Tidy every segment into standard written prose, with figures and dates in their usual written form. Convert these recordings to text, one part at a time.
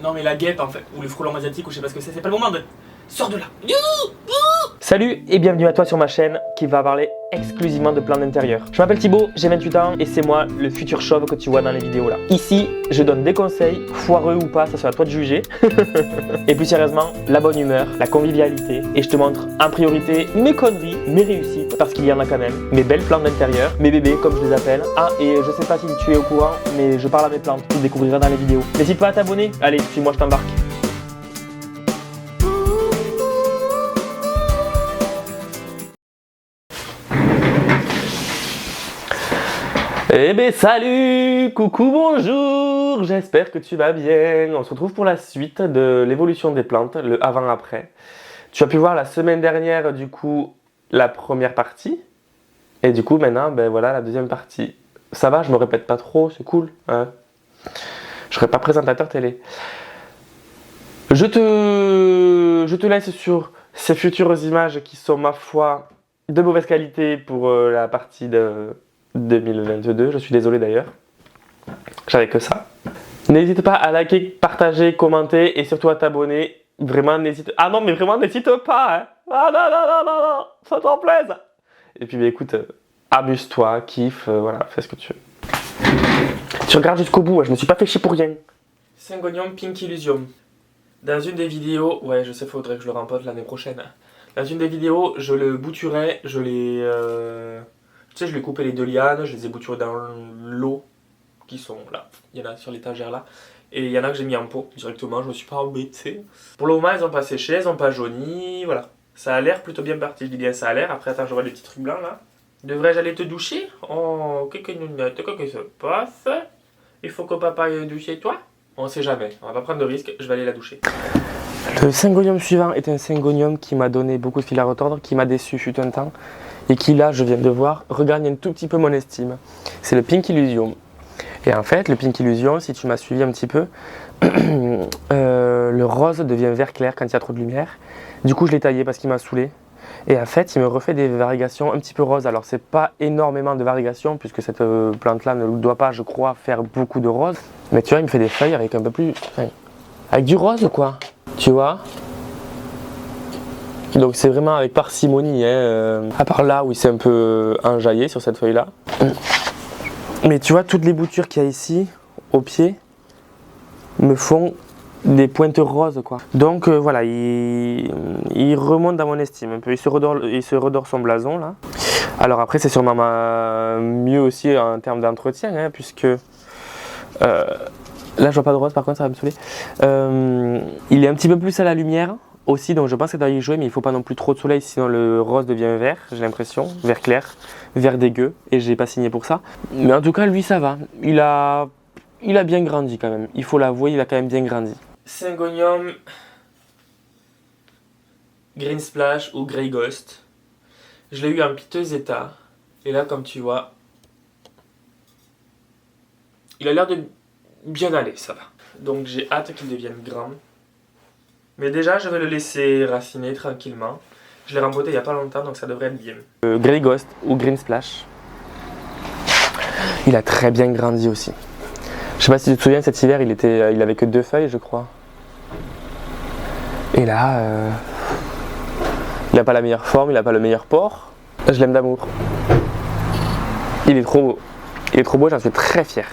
Non mais la guêpe en fait, ou le frelon asiatique ou je sais pas ce que c'est pas le moment de... Sors de là. Salut et bienvenue à toi sur ma chaîne qui va parler exclusivement de plans d'intérieur. Je m'appelle Thibaut, j'ai 28 ans et c'est moi le futur chauve que tu vois dans les vidéos là. Ici, je donne des conseils, foireux ou pas, ça sera à toi de juger. Et plus sérieusement, la bonne humeur, la convivialité et je te montre en priorité mes conneries, mes réussites, parce qu'il y en a quand même, mes belles plantes d'intérieur, mes bébés comme je les appelle. Ah et je sais pas si tu es au courant, mais je parle à mes plantes, tu le découvriras dans les vidéos. N'hésite pas à t'abonner, allez, suis-moi, je t'embarque. Eh ben salut, coucou, bonjour, j'espère que tu vas bien. On se retrouve pour la suite de l'évolution des plantes, le avant-après. Tu as pu voir la semaine dernière du coup la première partie. Et du coup maintenant, ben voilà la deuxième partie. Ça va, je me répète pas trop, c'est cool. Hein, je serai pas présentateur télé. Je te laisse sur ces futures images qui sont ma foi de mauvaise qualité pour la partie de 2022, je suis désolé d'ailleurs, j'avais que ça. N'hésite pas à liker, partager, commenter et surtout à t'abonner. Vraiment n'hésite... Ah non mais vraiment n'hésite pas hein. Ah non non non non non, ça t'en plaise. Et puis bah, écoute, amuse-toi, kiffe, voilà, fais ce que tu veux. Tu regardes jusqu'au bout, je me suis pas fait chier pour rien. Syngonium Pink Illusium. Dans une des vidéos, ouais je sais faudrait que je le rempote l'année prochaine. Dans une des vidéos, je le bouturais, je l'ai... Tu sais, je lui ai coupé les deux lianes, je les ai bouturées dans l'eau qui sont là. Il y en a sur l'étagère là. Et il y en a que j'ai mis en pot directement, je me suis pas embêté. Pour le moment, elles ont pas séché, elles ont pas jauni, voilà. Ça a l'air plutôt bien parti, je dis bien ça a l'air. Après, attends, je vois des petits trucs blancs là. Devrais-je aller te doucher? Oh, quelques minutes, qu'est-ce qui se passe? Il faut que papa aille doucher toi? On sait jamais, on va pas prendre de risque, je vais aller la doucher. Le syngonium suivant est un syngonium qui m'a donné beaucoup de fil à retordre, qui m'a déçu fut un temps. Et qui là, je viens de voir, regagne un tout petit peu mon estime. C'est le Pink Illusion. Et en fait, le Pink Illusion, si tu m'as suivi un petit peu, le rose devient vert clair quand il y a trop de lumière. Du coup, je l'ai taillé parce qu'il m'a saoulé. Et en fait, il me refait des variations un petit peu rose. Alors, c'est pas énormément de variations, puisque cette plante-là ne doit pas, je crois, faire beaucoup de rose. Mais tu vois, il me fait des feuilles avec un peu plus... Enfin, avec du rose, quoi. Tu vois ? Donc c'est vraiment avec parcimonie, hein, à part là où il s'est un peu enjaillé sur cette feuille là. Mais tu vois, toutes les boutures qu'il y a ici, au pied, me font des pointes roses quoi. Donc voilà, il remonte dans mon estime un peu, il se redore son blason là. Alors après c'est sûrement mieux aussi en termes d'entretien, hein, puisque... là je vois pas de rose par contre, ça va me saouler. Il est un petit peu plus à la lumière aussi, donc je pense que ça doit y jouer, mais il faut pas non plus trop de soleil, sinon le rose devient vert, j'ai l'impression, vert clair, vert dégueu, et j'ai pas signé pour ça. Mais en tout cas, lui ça va, il a bien grandi quand même, il faut l'avouer, il a quand même bien grandi. Syngonium Green Splash ou Grey Ghost. Je l'ai eu en piteux état, et là comme tu vois, il a l'air de bien aller, ça va. Donc j'ai hâte qu'il devienne grand. Mais déjà, je vais le laisser raciner tranquillement. Je l'ai rempoté il n'y a pas longtemps, donc ça devrait être bien. Grey Ghost ou Green Splash, il a très bien grandi aussi. Je sais pas si tu te souviens, cet hiver, il avait que 2 feuilles, je crois. Et là, il n'a pas la meilleure forme, il n'a pas le meilleur port. Je l'aime d'amour. Il est trop beau. Il est trop beau, j'en suis très fier.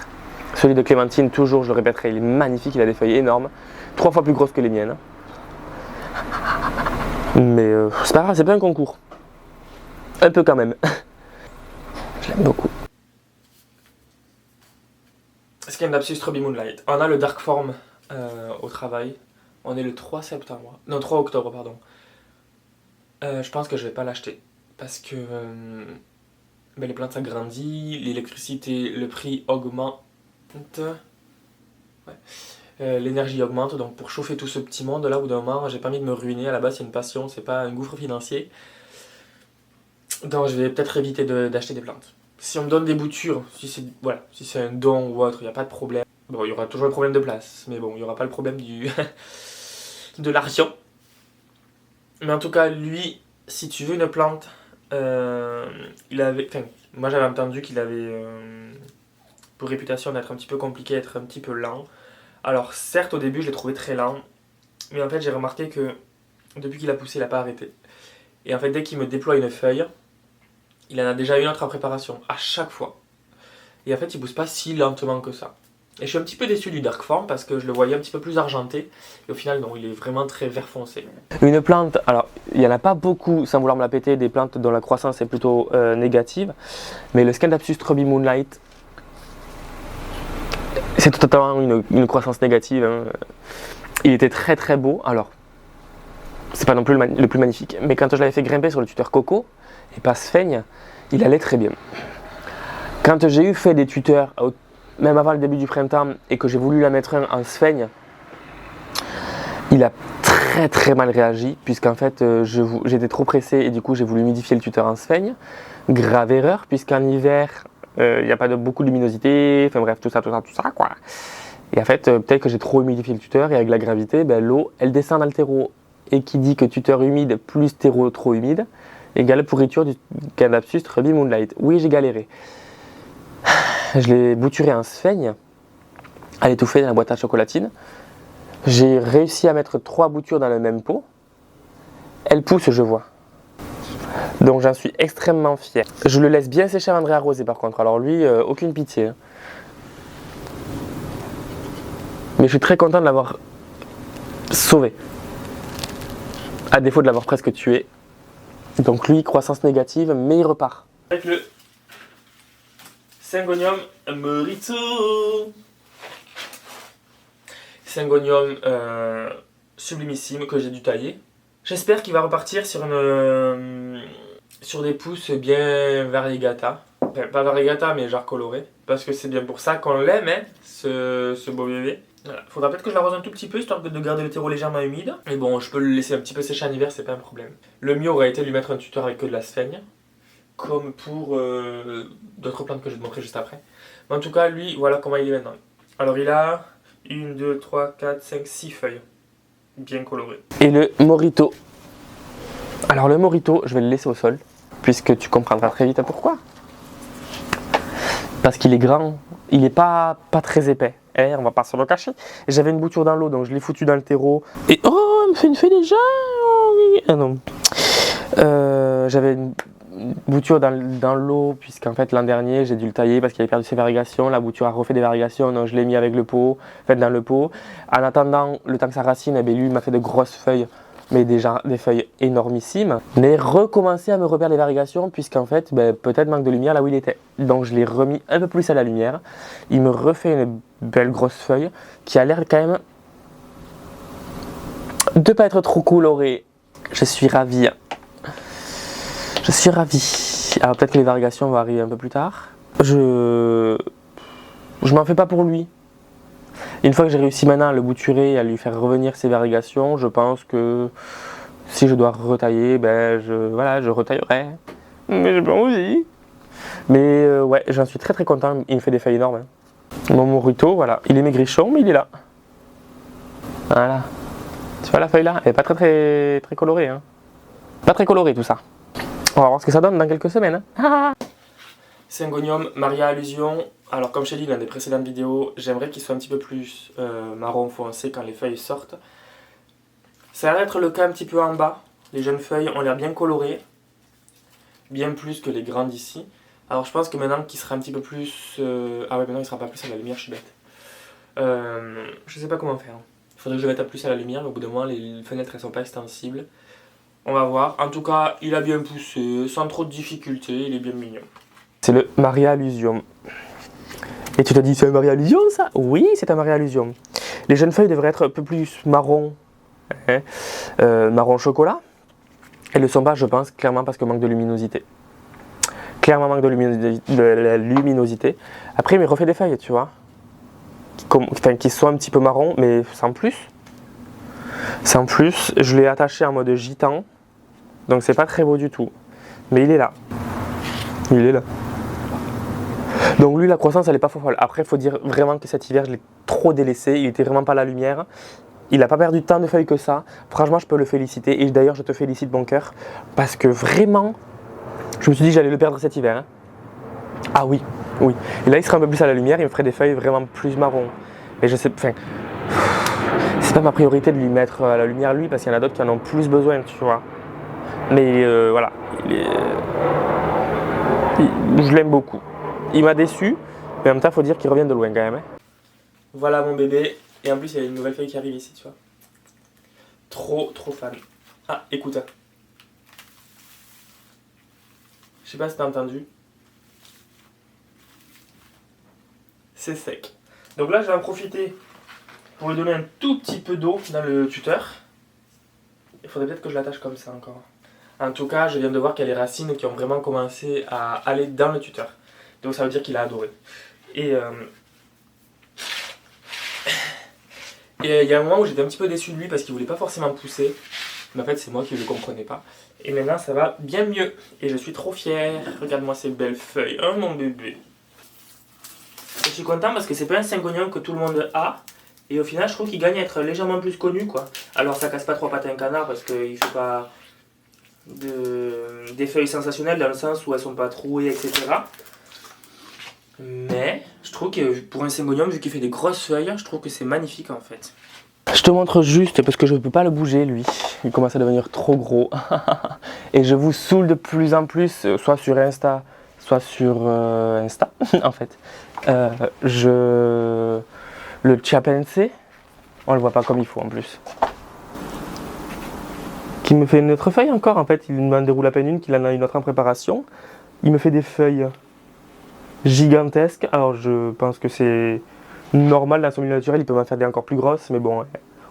Celui de Clémentine, toujours, je le répéterai, il est magnifique, il a des feuilles énormes. 3 fois plus grosses que les miennes. Mais c'est pas grave, c'est pas un concours. Un peu quand même. Je l'aime beaucoup. Scindapsus Strawberry Moonlight. On a le Dark Form au travail. On est le 3 septembre. Non, 3 octobre, pardon. Je pense que je vais pas l'acheter. Parce que les plantes ça grandit, l'électricité, le prix augmente. Ouais. L'énergie augmente, donc pour chauffer tout ce petit monde là, au bout d'un moment, j'ai pas envie de me ruiner. À la base, c'est une passion, c'est pas un gouffre financier. Donc je vais peut-être éviter d'acheter des plantes. Si on me donne des boutures, si c'est un don ou autre, il n'y a pas de problème. Bon, il y aura toujours le problème de place, mais bon, il n'y aura pas le problème de l'argent. Mais en tout cas, lui, si tu veux une plante, moi j'avais entendu qu'il avait pour réputation d'être un petit peu compliqué, d'être un petit peu lent. Alors certes au début je l'ai trouvé très lent, mais en fait j'ai remarqué que depuis qu'il a poussé il n'a pas arrêté. Et en fait dès qu'il me déploie une feuille, il en a déjà une autre en préparation, à chaque fois. Et en fait il pousse pas si lentement que ça. Et je suis un petit peu déçu du Dark Form parce que je le voyais un petit peu plus argenté. Et au final non, il est vraiment très vert foncé. Une plante, alors il n'y en a pas beaucoup, sans vouloir me la péter, des plantes dont la croissance est plutôt négative. Mais le Scandapsus Ruby Moonlight, c'est totalement une croissance négative. Hein. Il était très très beau. Alors, c'est pas non plus le plus magnifique. Mais quand je l'avais fait grimper sur le tuteur Coco, et pas Sphaigne, il allait très bien. Quand j'ai fait des tuteurs, même avant le début du printemps, et que j'ai voulu la mettre en Sphaigne, il a très très mal réagi, puisqu'en fait j'étais trop pressé et du coup j'ai voulu humidifier le tuteur en Sphaigne. Grave erreur, puisqu'en hiver, il n'y a pas beaucoup de luminosité, enfin bref, tout ça quoi. Et en fait, peut-être que j'ai trop humidifié le tuteur et avec la gravité, l'eau elle descend dans le terreau. Et qui dit que tuteur humide plus terreau trop humide égale pourriture du Scandapsus Ruby Moonlight. Oui, j'ai galéré. Je l'ai bouturé en Sphaigne, à l'étouffer dans la boîte à chocolatine. J'ai réussi à mettre 3 boutures dans le même pot. Elle pousse, je vois. Donc j'en suis extrêmement fier. Je le laisse bien sécher avant de arroser par contre. Alors lui, aucune pitié. Mais je suis très content de l'avoir sauvé. À défaut de l'avoir presque tué. Donc lui, croissance négative, mais il repart. Avec le Syngonium Morito. Syngonium sublimissime que j'ai dû tailler. J'espère qu'il va repartir sur des pousses bien variegata. Enfin, pas variegata mais genre coloré. Parce que c'est bien pour ça qu'on l'aime, hein, ce beau bébé. Voilà. Faudra peut-être que je l'arrose un tout petit peu histoire de garder le terreau légèrement humide. Mais bon, je peux le laisser un petit peu sécher en hiver, c'est pas un problème. Le mieux aurait été de lui mettre un tuteur avec que de la sphaigne. Comme pour d'autres plantes que je vais te montrer juste après. Mais en tout cas, lui, voilà comment il est maintenant. Alors il a 1, 2, 3, 4, 5, 6 feuilles. Bien colorées. Et le Morito. Alors le Morito, je vais le laisser au sol. Puisque tu comprendras très vite pourquoi. Parce qu'il est grand. Il n'est pas très épais. On va pas se le cacher. J'avais une bouture dans l'eau, donc je l'ai foutu dans le terreau. Et oh, elle me fait une feuille déjà. Ah non. J'avais une bouture dans l'eau, puisqu'en fait l'an dernier j'ai dû le tailler parce qu'il avait perdu ses varigations. La bouture a refait des variations, donc je l'ai mis avec le pot, dans le pot. En attendant le temps que ça racine, lui m'a fait de grosses feuilles, mais déjà des feuilles énormissimes. Mais recommencer à me repérer les variations, puisqu'en fait peut-être manque de lumière là où il était. Donc je l'ai remis un peu plus à la lumière. Il me refait une belle grosse feuille qui a l'air quand même de pas être trop colorée. Je suis ravi. Je suis ravi. Alors peut-être que les variations vont arriver un peu plus tard. Je m'en fais pas pour lui. Une fois que j'ai réussi maintenant à le bouturer et à lui faire revenir ses variations, je pense que si je dois retailler, je retaillerai. Mais j'ai pas envie. Mais ouais, j'en suis très très content. Il me fait des feuilles énormes. Mon Morito, voilà. Il est maigrichon, mais il est là. Voilà. Tu vois la feuille là? Elle est pas très colorée. Hein. Pas très colorée tout ça. On va voir ce que ça donne dans quelques semaines. Hein. Syngonium Maria Allusion. Alors comme je t'ai dit dans des précédentes vidéos, j'aimerais qu'il soit un petit peu plus marron foncé quand les feuilles sortent. Ça va être le cas un petit peu en bas. Les jeunes feuilles ont l'air bien colorées. Bien plus que les grandes ici. Alors je pense que maintenant qu'il sera un petit peu plus... Ah ouais, maintenant il sera pas plus à la lumière, je suis bête. Je sais pas comment faire. Il faudrait que je le mette plus à la lumière, mais au bout d'un moment les fenêtres elles sont pas extensibles. On va voir. En tout cas, il a bien poussé, sans trop de difficultés, il est bien mignon. C'est le Maria Allusion. Et tu te dis, c'est un Maria Allusion ça? Oui, c'est un Maria Allusion. Les jeunes feuilles devraient être un peu plus marron, marron chocolat. Elles ne le sont pas, je pense, clairement parce que manque de luminosité. Clairement manque de la luminosité. Après, il me refait des feuilles, tu vois. Qui sont un petit peu marron, mais sans plus. Sans plus, je l'ai attaché en mode gitan. Donc c'est pas très beau du tout. Mais il est là. Il est là. Donc lui, la croissance, elle est pas folle. Après, il faut dire vraiment que cet hiver, je l'ai trop délaissé. Il était vraiment pas à la lumière. Il n'a pas perdu tant de feuilles que ça. Franchement, je peux le féliciter. Et d'ailleurs, je te félicite, mon cœur. Parce que vraiment, je me suis dit que j'allais le perdre cet hiver. Hein. Ah oui, oui. Et là, il sera un peu plus à la lumière. Il me ferait des feuilles vraiment plus marron. Mais je sais, enfin, c'est pas ma priorité de lui mettre à la lumière lui parce qu'il y en a d'autres qui en ont plus besoin, tu vois. Mais voilà, je l'aime beaucoup. Il m'a déçu, mais en même temps, il faut dire qu'il revient de loin quand même. Hein. Voilà mon bébé. Et en plus, il y a une nouvelle feuille qui arrive ici, tu vois. Trop fan. Ah, écoute. Je sais pas si t'as entendu. C'est sec. Donc là, je vais en profiter pour lui donner un tout petit peu d'eau dans le tuteur. Il faudrait peut-être que je l'attache comme ça encore. En tout cas, je viens de voir qu'il y a les racines qui ont vraiment commencé à aller dans le tuteur. Donc ça veut dire qu'il a adoré. Et il y a un moment où j'étais un petit peu déçu de lui parce qu'il voulait pas forcément pousser. Mais en fait, c'est moi qui ne le comprenais pas. Et maintenant, ça va bien mieux. Et je suis trop fier. Regarde-moi ces belles feuilles. Hein, mon bébé. Et je suis content parce que c'est pas un syngonium que tout le monde a. Et au final, je trouve qu'il gagne à être légèrement plus connu, quoi. Alors, ça casse pas trois pattes à un canard parce qu'il fait pas des feuilles sensationnelles dans le sens où elles sont pas trouées, etc. Mais je trouve que pour un syngonium, vu qu'il fait des grosses feuilles, je trouve que c'est magnifique en fait. Je te montre juste parce que je ne peux pas le bouger lui. Il commence à devenir trop gros. Et je vous saoule de plus en plus, soit sur Insta, soit sur Insta en fait. Le Chiapense, on le voit pas comme il faut en plus. Qui me fait une autre feuille encore en fait. Il m'en déroule à peine une, qu'il en a une autre en préparation. Il me fait des feuilles gigantesques. Alors je pense que c'est normal dans son milieu naturel, il peut m'en faire des encore plus grosses, mais bon,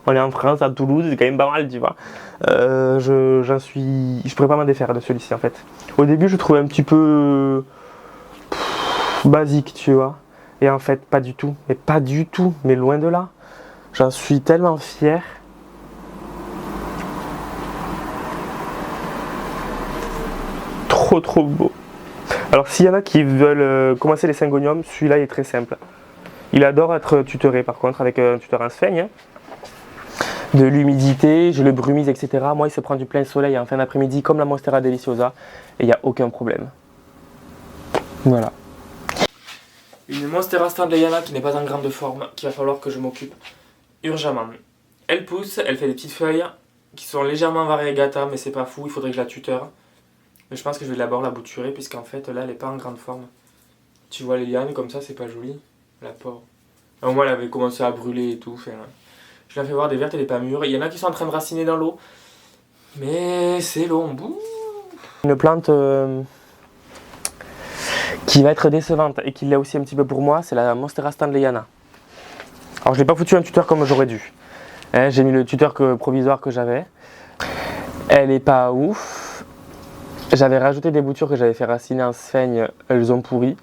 on est en France, à Toulouse, c'est quand même pas mal, tu vois. Je pourrais pas m'en défaire de celui-ci en fait. Au début, je trouvais un petit peu basique, tu vois. Et en fait, pas du tout, mais loin de là. J'en suis tellement fier. Trop beau. Alors s'il y en a qui veulent commencer les syngoniums, celui-là est très simple. Il adore être tutoré par contre avec un tuteur en sphaigne. Hein. De l'humidité, je le brumise, etc. Moi il se prend du plein soleil en fin d'après-midi comme la Monstera Deliciosa et il n'y a aucun problème. Voilà. Une Monstera Standleyana qui n'est pas en grande forme, qu'il va falloir que je m'occupe urgemment. Elle pousse, elle fait des petites feuilles qui sont légèrement variegata, mais c'est pas fou, il faudrait que je la tuteur. Mais je pense que je vais d'abord la bouturer, puisqu'en fait là elle n'est pas en grande forme. Tu vois les lianes comme ça, c'est pas joli, la pauvre. Au moins elle avait commencé à brûler et tout. Enfin, je la fais voir des vertes et des pas mûres. Il y en a qui sont en train de raciner dans l'eau, mais c'est long. Bouh. Une plante qui va être décevante et qui l'est aussi un petit peu pour moi, c'est la Monstera Standleyana. Alors je l'ai pas foutu un tuteur comme j'aurais dû. Hein, j'ai mis le tuteur provisoire que j'avais. Elle est pas ouf. J'avais rajouté des boutures que j'avais fait raciner en sphaigne, elles ont pourri.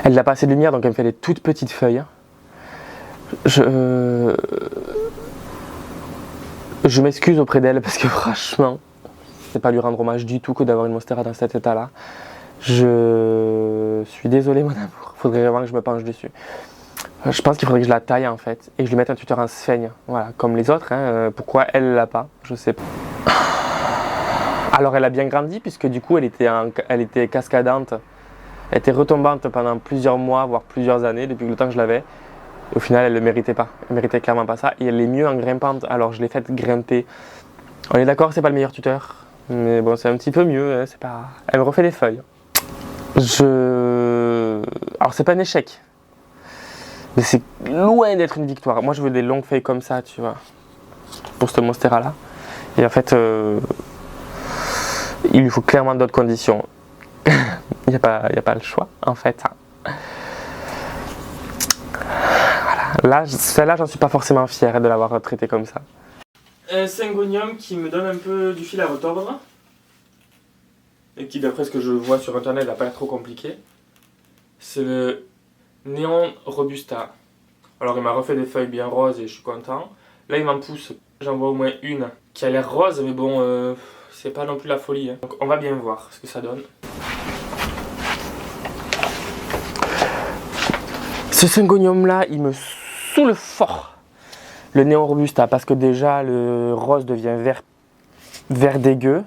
Elle n'a pas assez de lumière donc elle me fait des toutes petites feuilles. Je m'excuse auprès d'elle parce que franchement, c'est pas lui rendre hommage du tout que d'avoir une Monstera dans cet état là. Je suis désolé mon amour, faudrait vraiment que je me penche dessus. Je pense qu'il faudrait que je la taille en fait et que je lui mette un tuteur en sphaigne, voilà, comme les autres. Hein. Pourquoi elle l'a pas, je sais pas. Alors elle a bien grandi puisque du coup elle était cascadante, elle était retombante pendant plusieurs mois, voire plusieurs années depuis le temps que je l'avais. Au final elle ne le méritait pas, elle méritait clairement pas ça et elle est mieux en grimpante, alors je l'ai faite grimper. On est d'accord, c'est pas le meilleur tuteur, mais bon c'est un petit peu mieux, hein, c'est pas... Elle me refait des feuilles. Alors c'est pas un échec, mais c'est loin d'être une victoire. Moi je veux des longues feuilles comme ça, tu vois, pour ce Monstera là. Et en fait, il lui faut clairement d'autres conditions. Il n'y a pas le choix, en fait. Voilà. Là, celle-là, j'en suis pas forcément fier de l'avoir traité comme ça. Un syngonium qui me donne un peu du fil à retordre. Et qui, d'après ce que je vois sur internet, n'a pas l'air trop compliqué. C'est le Néon Robusta. Alors, il m'a refait des feuilles bien roses et je suis content. Là, il m'en pousse. J'en vois au moins une qui a l'air rose, mais bon, c'est pas non plus la folie. Hein. Donc, on va bien voir ce que ça donne. Ce syngonium-là, il me saoule fort. Le Néon Robusta, parce que déjà, le rose devient vert dégueu.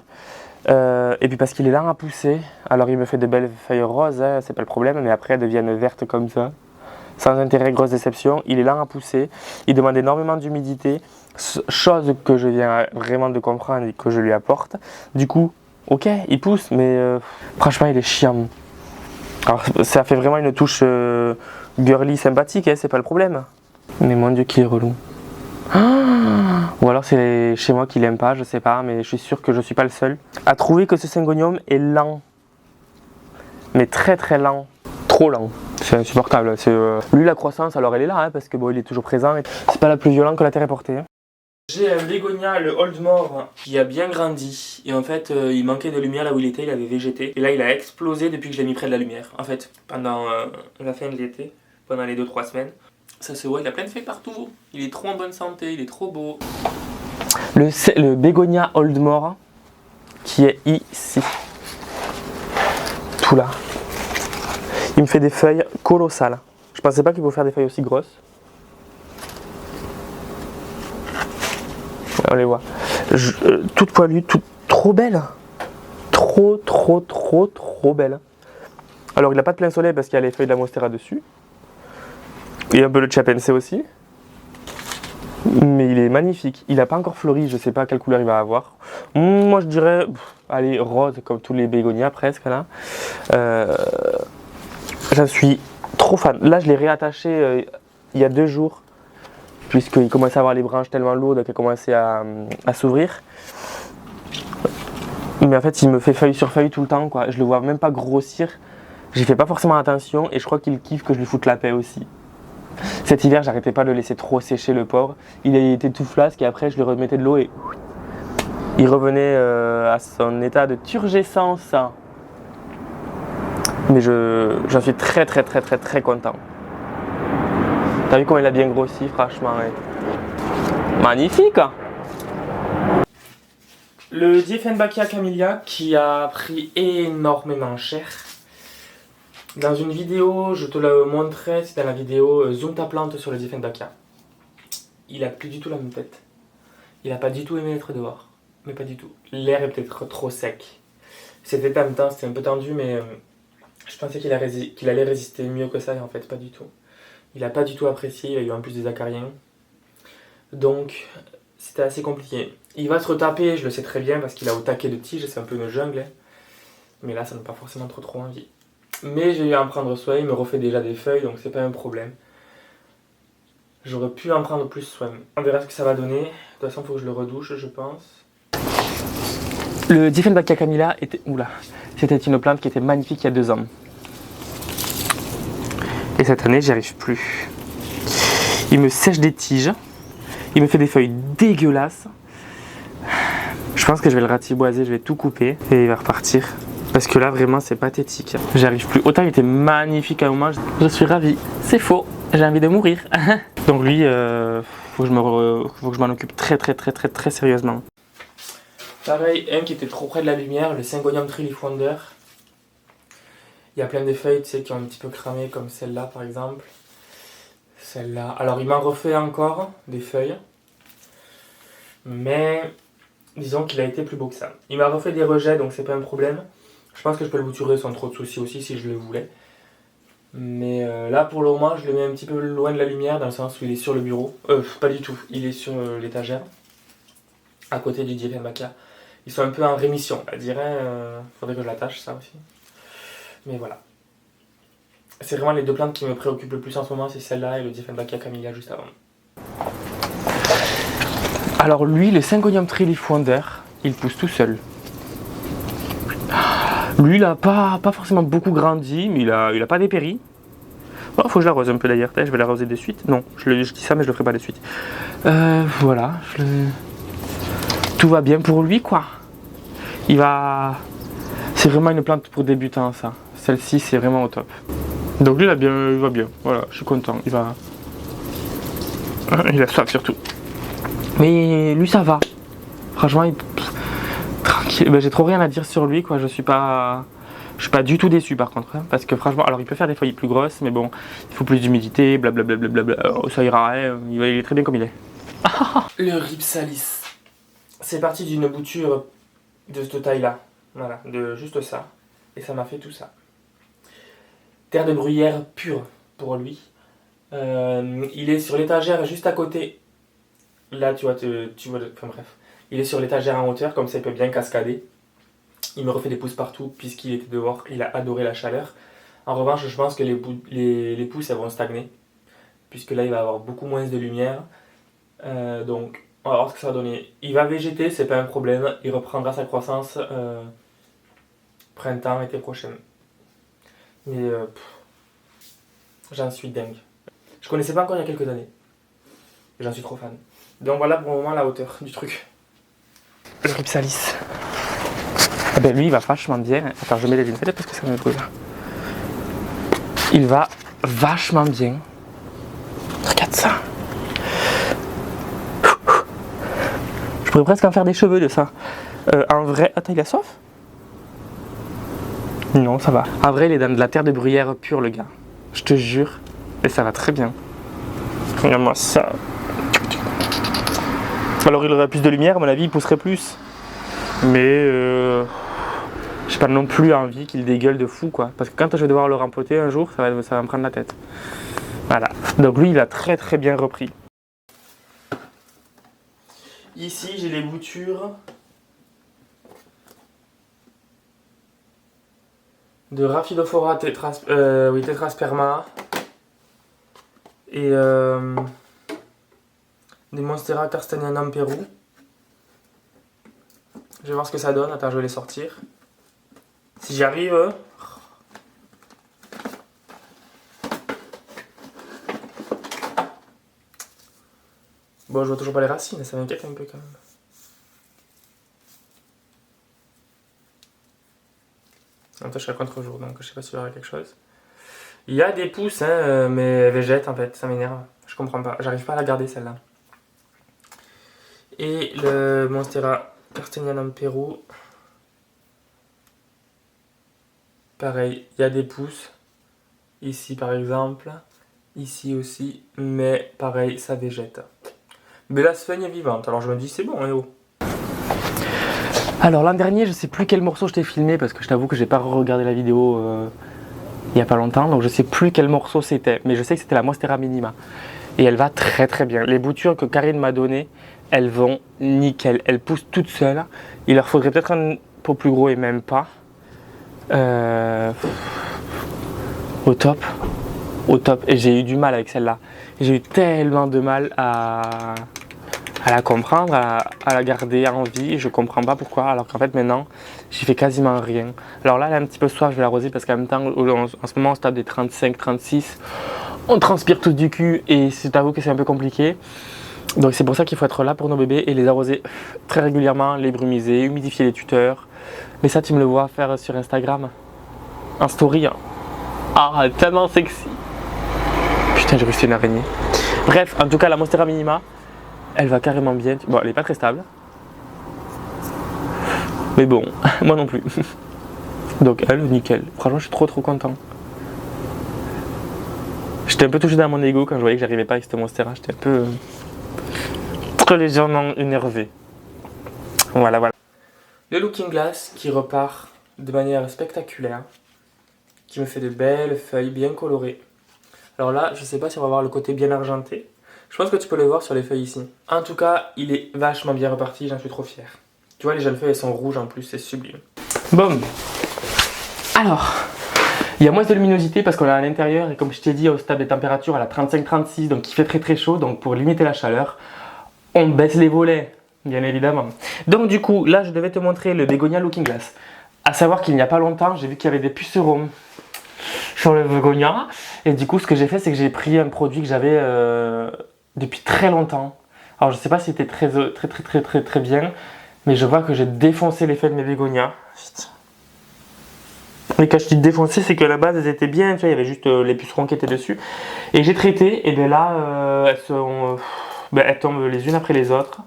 Et puis parce qu'il est lent à pousser. Alors, il me fait de belles feuilles roses, hein, c'est pas le problème, mais après, elles deviennent vertes comme ça. sans intérêt, grosse déception. Il est lent à pousser, il demande énormément d'humidité, chose que je viens vraiment de comprendre et que je lui apporte. Du coup, ok, il pousse, mais franchement, il est chiant. Alors, ça fait vraiment une touche girly sympathique, hein, c'est pas le problème. Mais mon Dieu, qu'il est relou. Ou alors c'est chez moi qu'il aime pas, je sais pas, mais je suis sûr que je suis pas le seul à trouver que ce syngonium est lent. Mais très très lent. Trop lent. C'est insupportable. Lui, la croissance, alors elle est là, hein, parce que bon, il est toujours présent. C'est pas la plus violente que la terre ait portée. Hein. J'ai un bégonia, le Oldmore, qui a bien grandi. Et en fait, il manquait de lumière là où il était, il avait végété. Et là, il a explosé depuis que je l'ai mis près de la lumière. En fait, pendant la fin de l'été, pendant les 2-3 semaines. Ça se voit, il a plein de feuilles partout. Il est trop en bonne santé, il est trop beau. Le bégonia Oldmore, qui est ici. Tout là. Il me fait des feuilles colossales. Je pensais pas qu'il pouvait faire des feuilles aussi grosses. On les voit. Toute poilue, trop belle. Trop belle. Alors il n'a pas de plein soleil parce qu'il y a les feuilles de la monstera dessus. Et un peu de chapensé aussi. Mais il est magnifique. Il n'a pas encore fleuri, je ne sais pas quelle couleur il va avoir. Moi je dirais, allez, rose comme tous les bégonias presque là. J'en suis trop fan. Là je l'ai réattaché il y a 2 jours. Puisqu'il commençait à avoir les branches tellement lourdes qu'elles commençaient à s'ouvrir. Mais en fait il me fait feuille sur feuille tout le temps quoi. Je le vois même pas grossir. J'y fais pas forcément attention et je crois qu'il kiffe que je lui foute la paix aussi. Cet hiver, j'arrêtais pas de le laisser trop sécher le pauvre. Il était tout flasque et après je lui remettais de l'eau et il revenait à son état de turgescence. Mais j'en suis très content. T'as vu comment il a bien grossi, franchement. Ouais. Magnifique. Le Dieffenbachia camellia qui a pris énormément cher. Dans une vidéo, je te le montrais, c'était la vidéo Zoom ta plante sur le Dieffenbachia. Il a plus du tout la même tête. Il a pas du tout aimé être dehors. Mais pas du tout. L'air est peut-être trop sec. C'était en même temps, c'était un peu tendu, mais je pensais qu'il allait résister mieux que ça, et en fait, pas du tout. Il a pas du tout apprécié, il a eu en plus des acariens. Donc, c'était assez compliqué. Il va se retaper, je le sais très bien, parce qu'il a au taquet de tiges, c'est un peu une jungle. Hein. Mais là, ça n'a pas forcément trop envie. Mais j'ai eu à en prendre soin, il me refait déjà des feuilles, donc c'est pas un problème. J'aurais pu en prendre plus soin. On verra ce que ça va donner. De toute façon, il faut que je le redouche, je pense. Le Dieffenbachia camellia c'était une plante qui était magnifique il y a 2 ans. Et cette année, j'y arrive plus. Il me sèche des tiges. Il me fait des feuilles dégueulasses. Je pense que je vais le ratiboiser, je vais tout couper et il va repartir. Parce que là, vraiment, c'est pathétique. J'arrive plus. Autant il était magnifique à un moment, je suis ravi. C'est faux, j'ai envie de mourir. Donc lui, faut que je m'en occupe très sérieusement. Pareil, un qui était trop près de la lumière, le Syngonium Tree-Leaf Wonder. Il y a plein de feuilles, tu sais, qui ont un petit peu cramé, comme celle-là, par exemple. Celle-là. Alors, il m'en refait encore des feuilles. Mais, disons qu'il a été plus beau que ça. Il m'a refait des rejets, donc c'est pas un problème. Je pense que je peux le bouturer sans trop de soucis aussi, si je le voulais. Mais là, pour le moment, je le mets un petit peu loin de la lumière, dans le sens où il est sur le bureau. Pas du tout. Il est sur l'étagère, à côté du Dieffenbachia. Ils sont un peu en rémission. Elle dirait, faudrait que je l'attache, ça aussi. Mais voilà. C'est vraiment les 2 plantes qui me préoccupent le plus en ce moment, c'est celle-là et le Dieffenbachia camellia juste avant. Alors lui, le Syngonium Tree-Leaf Wonder, il pousse tout seul. Lui, il a pas forcément beaucoup grandi, mais il a pas dépéri. Oh, faut que je l'arrose un peu d'ailleurs. Je vais l'arroser de suite. Non, je dis ça, mais je le ferai pas de suite. Voilà. Tout va bien pour lui, quoi. C'est vraiment une plante pour débutants, ça. Celle-ci, c'est vraiment au top. Donc lui, il va bien. Voilà, je suis content. Il a soif surtout. Mais lui, ça va. Franchement, tranquille. Ben, j'ai trop rien à dire sur lui, quoi. Je suis pas du tout déçu, par contre. Hein, parce que franchement, alors il peut faire des feuilles plus grosses, mais bon, il faut plus d'humidité, blablabla. Ça ira, hein, il est très bien comme il est. Le Rhipsalis. C'est parti d'une bouture de cette taille-là. Voilà, de juste ça. Et ça m'a fait tout ça. Terre de bruyère pure pour lui. Il est sur l'étagère juste à côté. Là, tu vois, enfin bref. Il est sur l'étagère en hauteur, comme ça il peut bien cascader. Il me refait des pousses partout puisqu'il était dehors. Il a adoré la chaleur. En revanche, je pense que les pousses elles vont stagner. Puisque là, il va avoir beaucoup moins de lumière. Donc, on va voir ce que ça va donner. Il va végéter, c'est pas un problème. Il reprendra sa croissance printemps, été prochain. Mais j'en suis dingue. Je connaissais pas encore il y a quelques années. J'en suis trop fan. Donc voilà pour le moment la hauteur du truc. Le Ripsalis. Ah ben lui il va vachement bien. Attends, je mets les lunettes parce que ça me brûle. Il va vachement bien. Regarde ça. Je pourrais presque en faire des cheveux de ça. En vrai. Attends, il a soif? Non, ça va. En vrai, il est dans de la terre de bruyère pure, le gars. Je te jure. Et ça va très bien. Regarde-moi ça. Alors, il aurait plus de lumière, à mon avis, il pousserait plus. Mais j'ai pas non plus envie qu'il dégueule de fou, quoi. Parce que quand je vais devoir le rempoter un jour, ça va me prendre la tête. Voilà. Donc lui, il a très très bien repris. Ici, j'ai les boutures de Rhaphidophora tetrasperma et des Monstera carstenianum Pérou. Je vais voir ce que ça donne. Attends, je vais les sortir. Si j'y arrive. Bon, je vois toujours pas les racines, ça m'inquiète un peu quand même. En même temps, je suis à contre-jour, donc je sais pas s'il y aura quelque chose. Il y a des pousses, hein, mais elles végètent en fait, ça m'énerve. Je comprends pas, j'arrive pas à la garder celle-là. Et le Monstera carstenianum Pérou. Pareil, il y a des pousses. Ici par exemple. Ici aussi. Mais pareil, ça végète. Mais la sphène est vivante, alors je me dis c'est bon, oh. Alors l'an dernier, je sais plus quel morceau je t'ai filmé parce que je t'avoue que j'ai pas regardé la vidéo il y a pas longtemps, donc je sais plus quel morceau c'était, mais je sais que c'était la Monstera minima. Et elle va très très bien. Les boutures que Karine m'a données, elles vont nickel. Elles poussent toutes seules. Il leur faudrait peut-être un pot plus gros et même pas. Au top. Au top. Et j'ai eu du mal avec celle-là. J'ai eu tellement de mal à la comprendre, à la garder en vie. Je comprends pas pourquoi. Alors qu'en fait maintenant, j'y fais quasiment rien. Alors là, elle a un petit peu soif, je vais l'arroser parce qu'en même temps, en ce moment, on se tape des 35, 36. On transpire tous du cul et je t'avoue que c'est un peu compliqué. Donc c'est pour ça qu'il faut être là pour nos bébés et les arroser très régulièrement, les brumiser, humidifier les tuteurs. Mais ça, tu me le vois faire sur Instagram, en story. Ah, tellement sexy. Putain, j'ai reçu une araignée. Bref, en tout cas, la Monstera minima, elle va carrément bien. Bon, elle n'est pas très stable. Mais bon, moi non plus. Donc elle, nickel. Franchement, je suis trop content. J'étais un peu touché dans mon ego quand je voyais que j'arrivais pas avec cette Monstera. J'étais un peu très légèrement énervé. Voilà. Le Looking Glass qui repart de manière spectaculaire. Qui me fait de belles feuilles bien colorées. Alors là, je sais pas si on va voir le côté bien argenté. Je pense que tu peux le voir sur les feuilles ici. En tout cas, il est vachement bien reparti, j'en suis trop fier. Tu vois, les jeunes feuilles, elles sont rouges en plus, c'est sublime. Bon. Alors, il y a moins de luminosité parce qu'on est à l'intérieur et comme je t'ai dit, au stade des températures à la 35-36, donc il fait très chaud. Donc pour limiter la chaleur, on baisse les volets, bien évidemment. Donc du coup, là, je devais te montrer le Bégonia Looking Glass. À savoir qu'il n'y a pas longtemps, j'ai vu qu'il y avait des pucerons sur le Bégonia. Et du coup, ce que j'ai fait, c'est que j'ai pris un produit que j'avais depuis très longtemps. Alors, je sais pas si c'était très bien, mais je vois que j'ai défoncé les feuilles de mes bégonias. Mais quand je dis défoncé, c'est qu'à la base, elles étaient bien, tu vois, il y avait juste les pucerons qui étaient dessus. Et j'ai traité, et bien là, elles tombent les unes après les autres.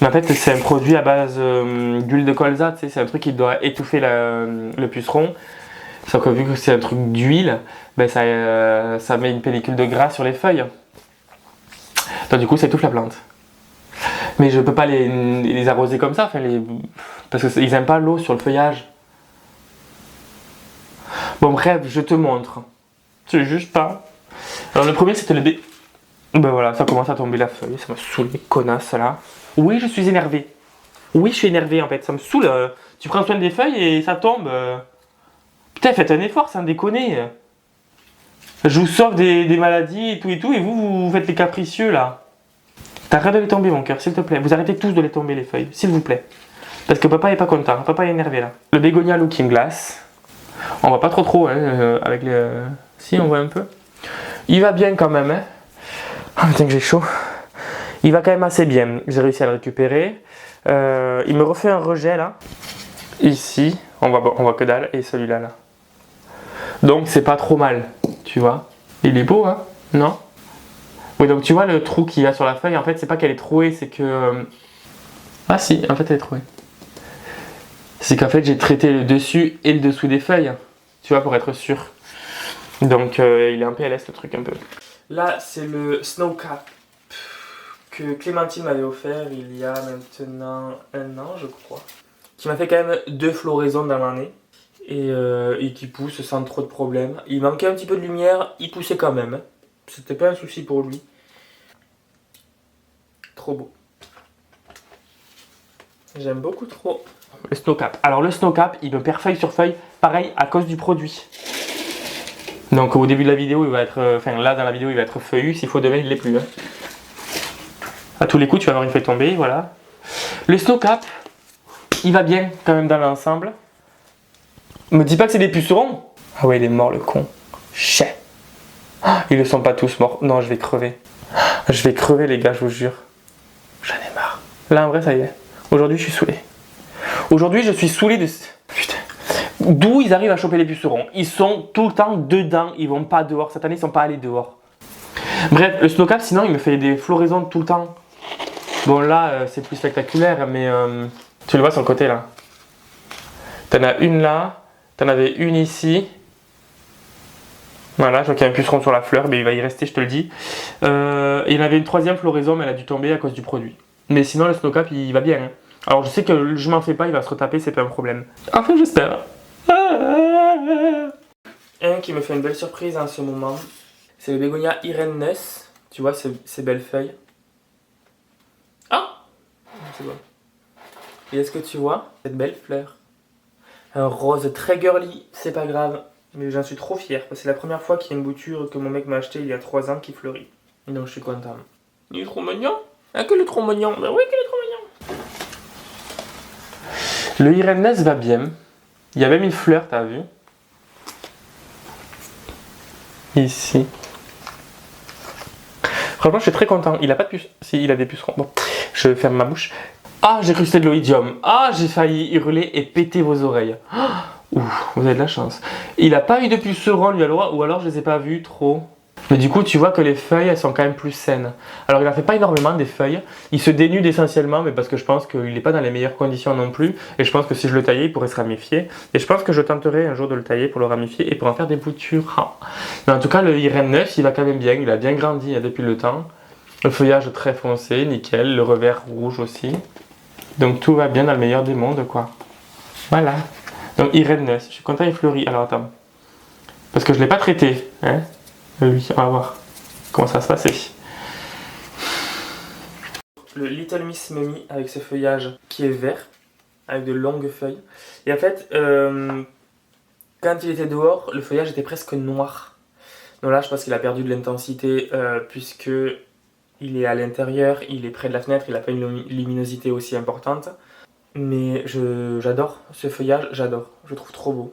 Mais en fait, c'est un produit à base d'huile de colza, tu sais, c'est un truc qui doit étouffer le puceron. Sauf que vu que c'est un truc d'huile, ben ça met une pellicule de gras sur les feuilles. Donc du coup, ça étouffe la plante. Mais je peux pas les arroser comme ça, parce qu'ils n'aiment pas l'eau sur le feuillage. Bon bref, je te montre. C'est juste pas. Alors le premier c'était le B. Ben voilà, ça commence à tomber la feuille, ça m'a saoulé, connasse là. Oui, je suis énervé. Oui, je suis énervé en fait, ça me saoule. Tu prends soin des feuilles et ça tombe. Putain, faites un effort, sans déconner. Je vous sauve des maladies et tout, et vous faites les capricieux là. T'arrêtes de les tomber, mon cœur, s'il te plaît. Vous arrêtez tous de les tomber, les feuilles, s'il vous plaît. Parce que papa est pas content, papa est énervé là. Le bégonia Looking Glass. On voit pas trop, hein, avec les. Si, on voit un peu. Il va bien quand même, hein. Ah, putain, que j'ai chaud. Il va quand même assez bien. J'ai réussi à le récupérer. Il me refait un rejet là. Ici, on voit que dalle. Et celui-là là. Donc, c'est pas trop mal, tu vois. Il est beau, hein? Non? Oui, donc tu vois le trou qu'il y a sur la feuille, en fait, c'est pas qu'elle est trouée, c'est que. Ah, si, en fait, elle est trouée. C'est qu'en fait, j'ai traité le dessus et le dessous des feuilles, tu vois, pour être sûr. Donc, il est en PLS le truc un peu. Là, c'est le Snow Cap que Clémentine m'avait offert il y a maintenant 1 an, je crois. Qui m'a fait quand même 2 floraisons dans l'année. Et qui pousse sans trop de problèmes. Il manquait un petit peu de lumière, il poussait quand même. C'était pas un souci pour lui. Trop beau. J'aime beaucoup trop. Le Snow Cap. Alors le Snow Cap, il me perd feuille sur feuille, pareil à cause du produit. Donc au début de la vidéo, il va être, enfin là dans la vidéo, il va être feuillu. S'il faut demain, il l'est plus. Hein. À tous les coups, tu vas avoir une feuille tombée, voilà. Le Snow Cap, il va bien quand même dans l'ensemble. Me dis pas que c'est des pucerons. Ah ouais, il est mort le con. Chais. Ils ne sont pas tous morts. Non, je vais crever. Je vais crever les gars, je vous jure. J'en ai marre. Là en vrai, ça y est. Aujourd'hui, je suis saoulé. Aujourd'hui, je suis saoulé de... Putain. D'où ils arrivent à choper les pucerons? Ils sont tout le temps dedans. Ils vont pas dehors. Cette année, ils sont pas allés dehors. Bref, le Snow Cap, sinon, il me fait des floraisons tout le temps. Bon, là, c'est plus spectaculaire, mais... tu le vois sur le côté, là. T'en as une là. T'en avais une ici. Voilà, je vois qu'il y a un puceron sur la fleur, mais il va y rester, je te le dis. Et il y en avait une 3e floraison, mais elle a dû tomber à cause du produit. Mais sinon, le Snow Cap, il va bien. Hein. Alors, je sais que je m'en fais pas, il va se retaper, c'est pas un problème. Enfin, j'espère. Un qui me fait une belle surprise en ce moment, c'est le bégonia Irene. Tu vois, ces belles feuilles. Ah! C'est bon. Et est-ce que tu vois cette belle fleur? Un rose très girly, c'est pas grave. Mais j'en suis trop fier, parce que c'est la première fois qu'il y a une bouture que mon mec m'a acheté il y a 3 ans qui fleurit. Donc je suis content. Il est trop mignon. Ah, que le trop mignon. Ben oui, que le trop mignon. Le Irene va bien. Il y a même une fleur, t'as vu? Ici. Franchement, je suis très content. Il a pas de puce. Si, il a des pucerons. Bon, je ferme ma bouche. Ah, j'ai cru que c'était de l'oïdium. Ah, j'ai failli hurler et péter vos oreilles. Ouh, vous avez de la chance. Il n'a pas eu de pucerons, lui, alors, ou alors je les ai pas vus trop. Mais du coup, tu vois que les feuilles, elles sont quand même plus saines. Alors, il n'en fait pas énormément des feuilles. Il se dénude essentiellement, mais parce que je pense qu'il n'est pas dans les meilleures conditions non plus. Et je pense que si je le taillais, il pourrait se ramifier. Et je pense que je tenterai un jour de le tailler pour le ramifier et pour en faire des boutures. Mais en tout cas, le Irene 9, il va quand même bien. Il a bien grandi depuis le temps. Le feuillage très foncé, nickel. Le revers rouge aussi. Donc, tout va bien dans le meilleur des mondes, quoi. Voilà. Donc Irene, je suis content, il fleurit. Alors attends, parce que je ne l'ai pas traité, hein. Lui, on va voir comment ça se passe. Le Little Miss Mummy avec ce feuillage qui est vert, avec de longues feuilles. Et en fait, quand il était dehors, le feuillage était presque noir. Donc là, je pense qu'il a perdu de l'intensité puisque il est à l'intérieur, il est près de la fenêtre, il n'a pas une luminosité aussi importante. Mais j'adore ce feuillage, j'adore. Je le trouve trop beau.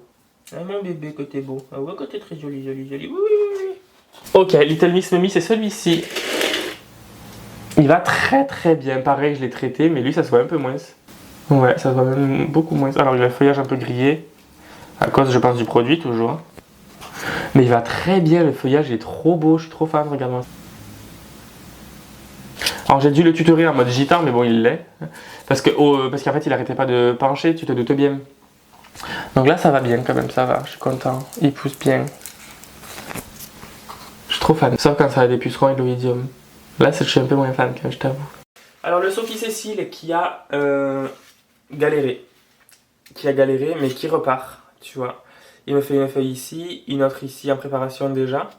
Ah mon bébé, que t'es beau. Ah ouais, que t'es très joli, joli, joli. Oui, oui, oui. Ok, Little Miss Mummy, c'est celui-ci. Il va très très bien. Pareil, je l'ai traité, mais lui, ça se voit un peu moins. Ouais, ça se voit même beaucoup moins. Alors, il a le feuillage un peu grillé. À cause, je pense, du produit, toujours. Mais il va très bien, le feuillage est trop beau. Je suis trop fan, regarde-moi. Alors j'ai dû le tutorer en mode gitan, mais bon, il l'est. Parce qu'en fait, il arrêtait pas de pencher, tu te doutes bien. Donc là, ça va bien quand même, ça va, je suis content. Il pousse bien. Je suis trop fan. Sauf quand ça a des pucerons et de l'oïdium. Là, je suis un peu moins fan, quand même, je t'avoue. Alors le Sophie Cécile qui a galéré. Mais qui repart, tu vois. Il me fait une feuille ici, une autre ici en préparation déjà.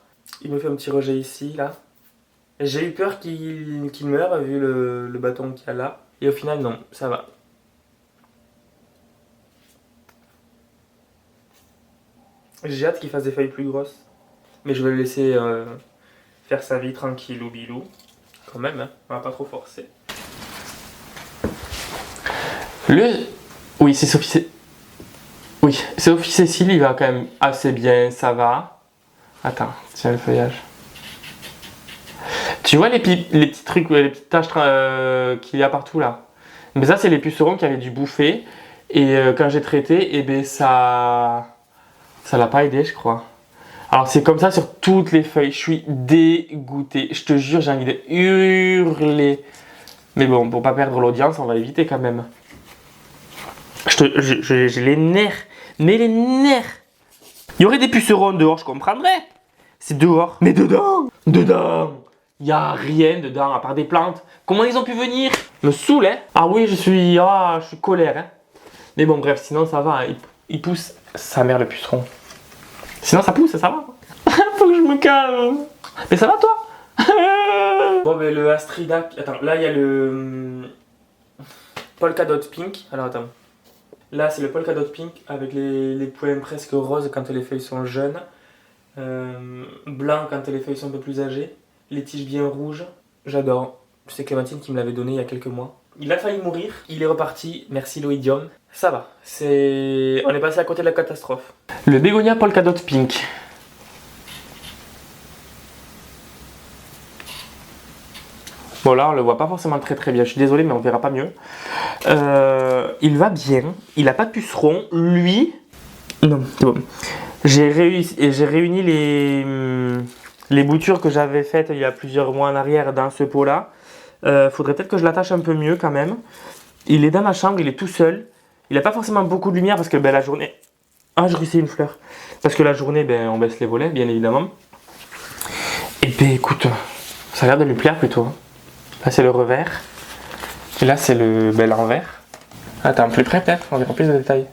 Il me fait un petit rejet ici, là. J'ai eu peur qu'il meure vu le bâton qu'il y a là. Et au final, non, ça va. J'ai hâte qu'il fasse des feuilles plus grosses. Mais je vais le laisser faire sa vie tranquillou bilou. Quand même, hein, on va pas trop forcer. Oui, c'est Sophie. Oui, Sophie Cécile, il va quand même assez bien, ça va. Attends, tiens le feuillage. Tu vois les petits trucs, les petites taches qu'il y a partout là. Mais ça, c'est les pucerons qui avaient dû bouffer. Et quand j'ai traité, eh ben ça l'a pas aidé, je crois. Alors c'est comme ça sur toutes les feuilles. Je suis dégoûté. Je te jure, j'ai envie de hurler. Mais bon, pour pas perdre l'audience, on va éviter quand même. J'ai les nerfs. Mais les nerfs. Il y aurait des pucerons dehors, je comprendrais. C'est dehors. Mais dedans, il n'y a rien dedans à part des plantes. Comment ils ont pu venir? Me saoule, hein? Ah oui, je suis colère, hein? Mais bon, bref, sinon ça va. Il pousse sa mère le puceron. Sinon ça pousse, ça va. Faut que je me calme. Mais ça va toi? Bon, mais le Astrida. Attends, là il y a le Polka Dot Pink. Alors attends. Là c'est le Polka Dot Pink avec les points presque roses quand les feuilles sont jeunes. Blanc quand les feuilles sont un peu plus âgées. Les tiges bien rouges. J'adore. C'est Clémentine qui me l'avait donné il y a quelques mois. Il a failli mourir. Il est reparti. Merci l'oïdium. Ça va. On est passé à côté de la catastrophe. Le bégonia Polka Dot Pink. Bon là on le voit pas forcément très bien, je suis désolé mais on verra pas mieux. Il va bien, il a pas de puceron, lui... Non, c'est bon. J'ai réuni les boutures que j'avais faites il y a plusieurs mois en arrière dans ce pot là. Faudrait peut-être que je l'attache un peu mieux quand même. Il est dans ma chambre, il est tout seul. Il a pas forcément beaucoup de lumière parce que la journée... Ah, je rissais une fleur. Parce que la journée, on baisse les volets, bien évidemment. Et écoute, ça a l'air de lui plaire plutôt. Là, c'est le revers. Et là, c'est l'envers. Attends, plus près peut-être, on verra plus de détails.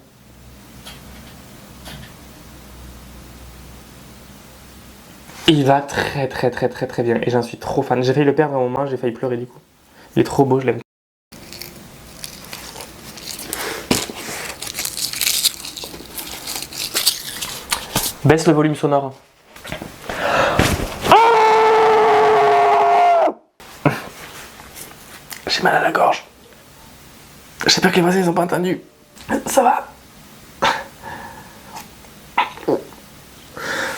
Il va très bien. Et j'en suis trop fan. J'ai failli le perdre à un moment, j'ai failli pleurer du coup. Il est trop beau, je l'aime. Baisse le volume sonore. J'ai mal à la gorge. J'espère que les voisins ils ont pas entendu. Ça va.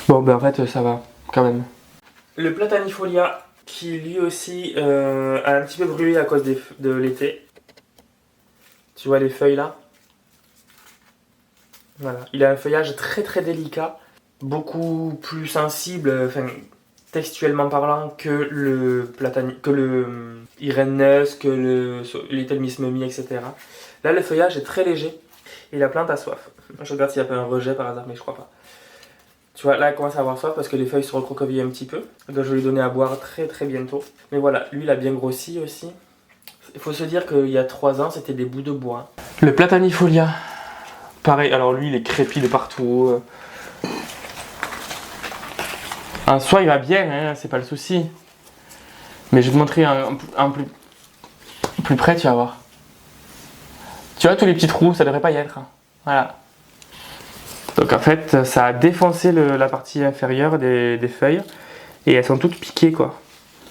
Bon en fait ça va quand même. Le Platanifolia qui lui aussi a un petit peu brûlé à cause de l'été. Tu vois les feuilles là? Voilà. Il a un feuillage très délicat. Beaucoup plus sensible, textuellement parlant, que le Irenaeus, que le Little Miss Mummy, etc. Là, le feuillage est très léger et la plante a soif. Je regarde s'il n'y a pas un rejet par hasard, mais je crois pas. Tu vois, là, elle commence à avoir soif parce que les feuilles se recroquevillent un petit peu. Donc, je vais lui donner à boire très bientôt. Mais voilà, lui, il a bien grossi aussi. Il faut se dire qu'il y a 3 ans, c'était des bouts de bois. Le Platanifolia. Pareil, alors lui, il est crépi de partout. En soi, il va bien, hein, c'est pas le souci. Mais je vais te montrer un plus près, tu vas voir. Tu vois, tous les petits trous, ça devrait pas y être. Voilà. Donc en fait, ça a défoncé la partie inférieure des feuilles. Et elles sont toutes piquées, quoi.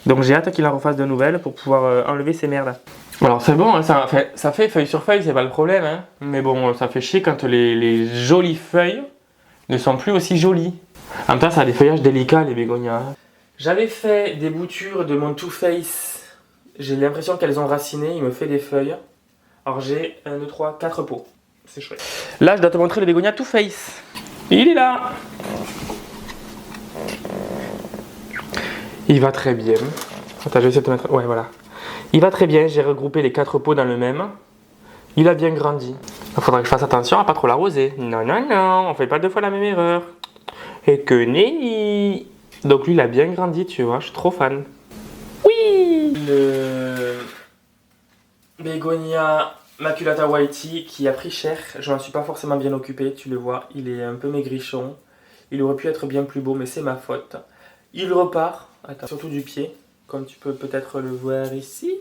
Donc j'ai hâte qu'il en refasse de nouvelles pour pouvoir enlever ces merdes. Alors c'est bon, hein, ça fait feuille sur feuille, c'est pas le problème. Hein. Mais bon, ça fait chier quand les jolies feuilles ne sont plus aussi jolies. En même temps, ça a des feuillages délicats, les bégonias. J'avais fait des boutures de mon Too Faced. J'ai l'impression qu'elles ont raciné, il me fait des feuilles. Alors j'ai 1, 2, 3, 4 pots. C'est chouette. Là, je dois te montrer le bégonia Too Faced. Il est là. Il va très bien. Attends, je vais essayer de te mettre... Ouais, voilà. Il va très bien, j'ai regroupé les 4 pots dans le même. Il a bien grandi. Il faudra que je fasse attention à pas trop l'arroser. Non, on fait pas 2 fois la même erreur. Et que nenni. Donc lui, il a bien grandi, tu vois, je suis trop fan. Oui. Le bégonia Maculata Whitey qui a pris cher. Je m'en suis pas forcément bien occupé, tu le vois. Il est un peu maigrichon. Il aurait pu être bien plus beau, mais c'est ma faute. Il repart, attends, surtout du pied, comme tu peux peut-être le voir ici.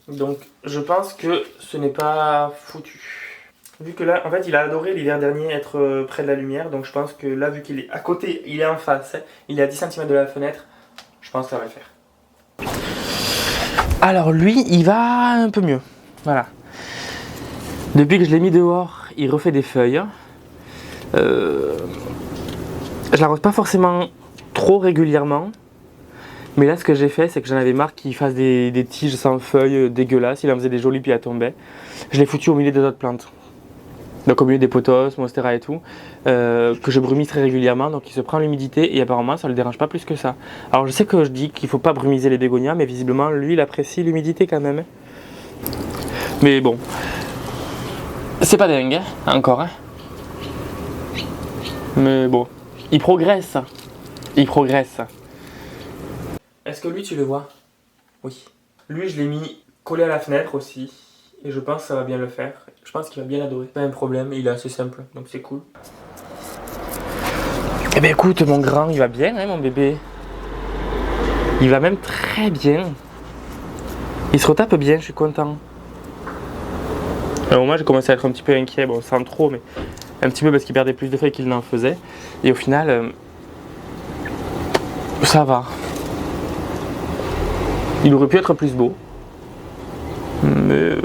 Donc je pense que ce n'est pas foutu. Vu que là, en fait, il a adoré l'hiver dernier être près de la lumière, donc je pense que là, vu qu'il est à côté, il est en face, il est à 10 cm de la fenêtre, je pense que ça va le faire. Alors lui, il va un peu mieux, voilà. Depuis que je l'ai mis dehors, il refait des feuilles. Je l'arrose pas forcément trop régulièrement. Mais là, ce que j'ai fait, c'est que j'en avais marre qu'il fasse des tiges sans feuilles dégueulasses. Il en faisait des jolies puis elles tombaient. Je l'ai foutu au milieu des autres plantes. Donc au milieu des pothos, monstera et tout. Que je brumise très régulièrement. Donc il se prend l'humidité et apparemment ça ne le dérange pas plus que ça. Alors je sais que je dis qu'il ne faut pas brumiser les bégonias. Mais visiblement, lui, il apprécie l'humidité quand même. Mais bon. C'est pas dingue, hein, encore. Hein. Mais bon. Il progresse. Il progresse. Est-ce que lui, tu le vois? Oui. Lui, je l'ai mis collé à la fenêtre aussi. Et je pense que ça va bien le faire. Je pense qu'il va bien l'adorer. Pas un problème, il est assez simple, donc c'est cool. Eh ben écoute, mon grand, il va bien, hein, mon bébé. Il va même très bien. Il se retape bien, je suis content. Alors moi, j'ai commencé à être un petit peu inquiet, bon, sans trop, mais un petit peu parce qu'il perdait plus de feuilles qu'il n'en faisait. Et au final, ça va. Il aurait pu être plus beau, mais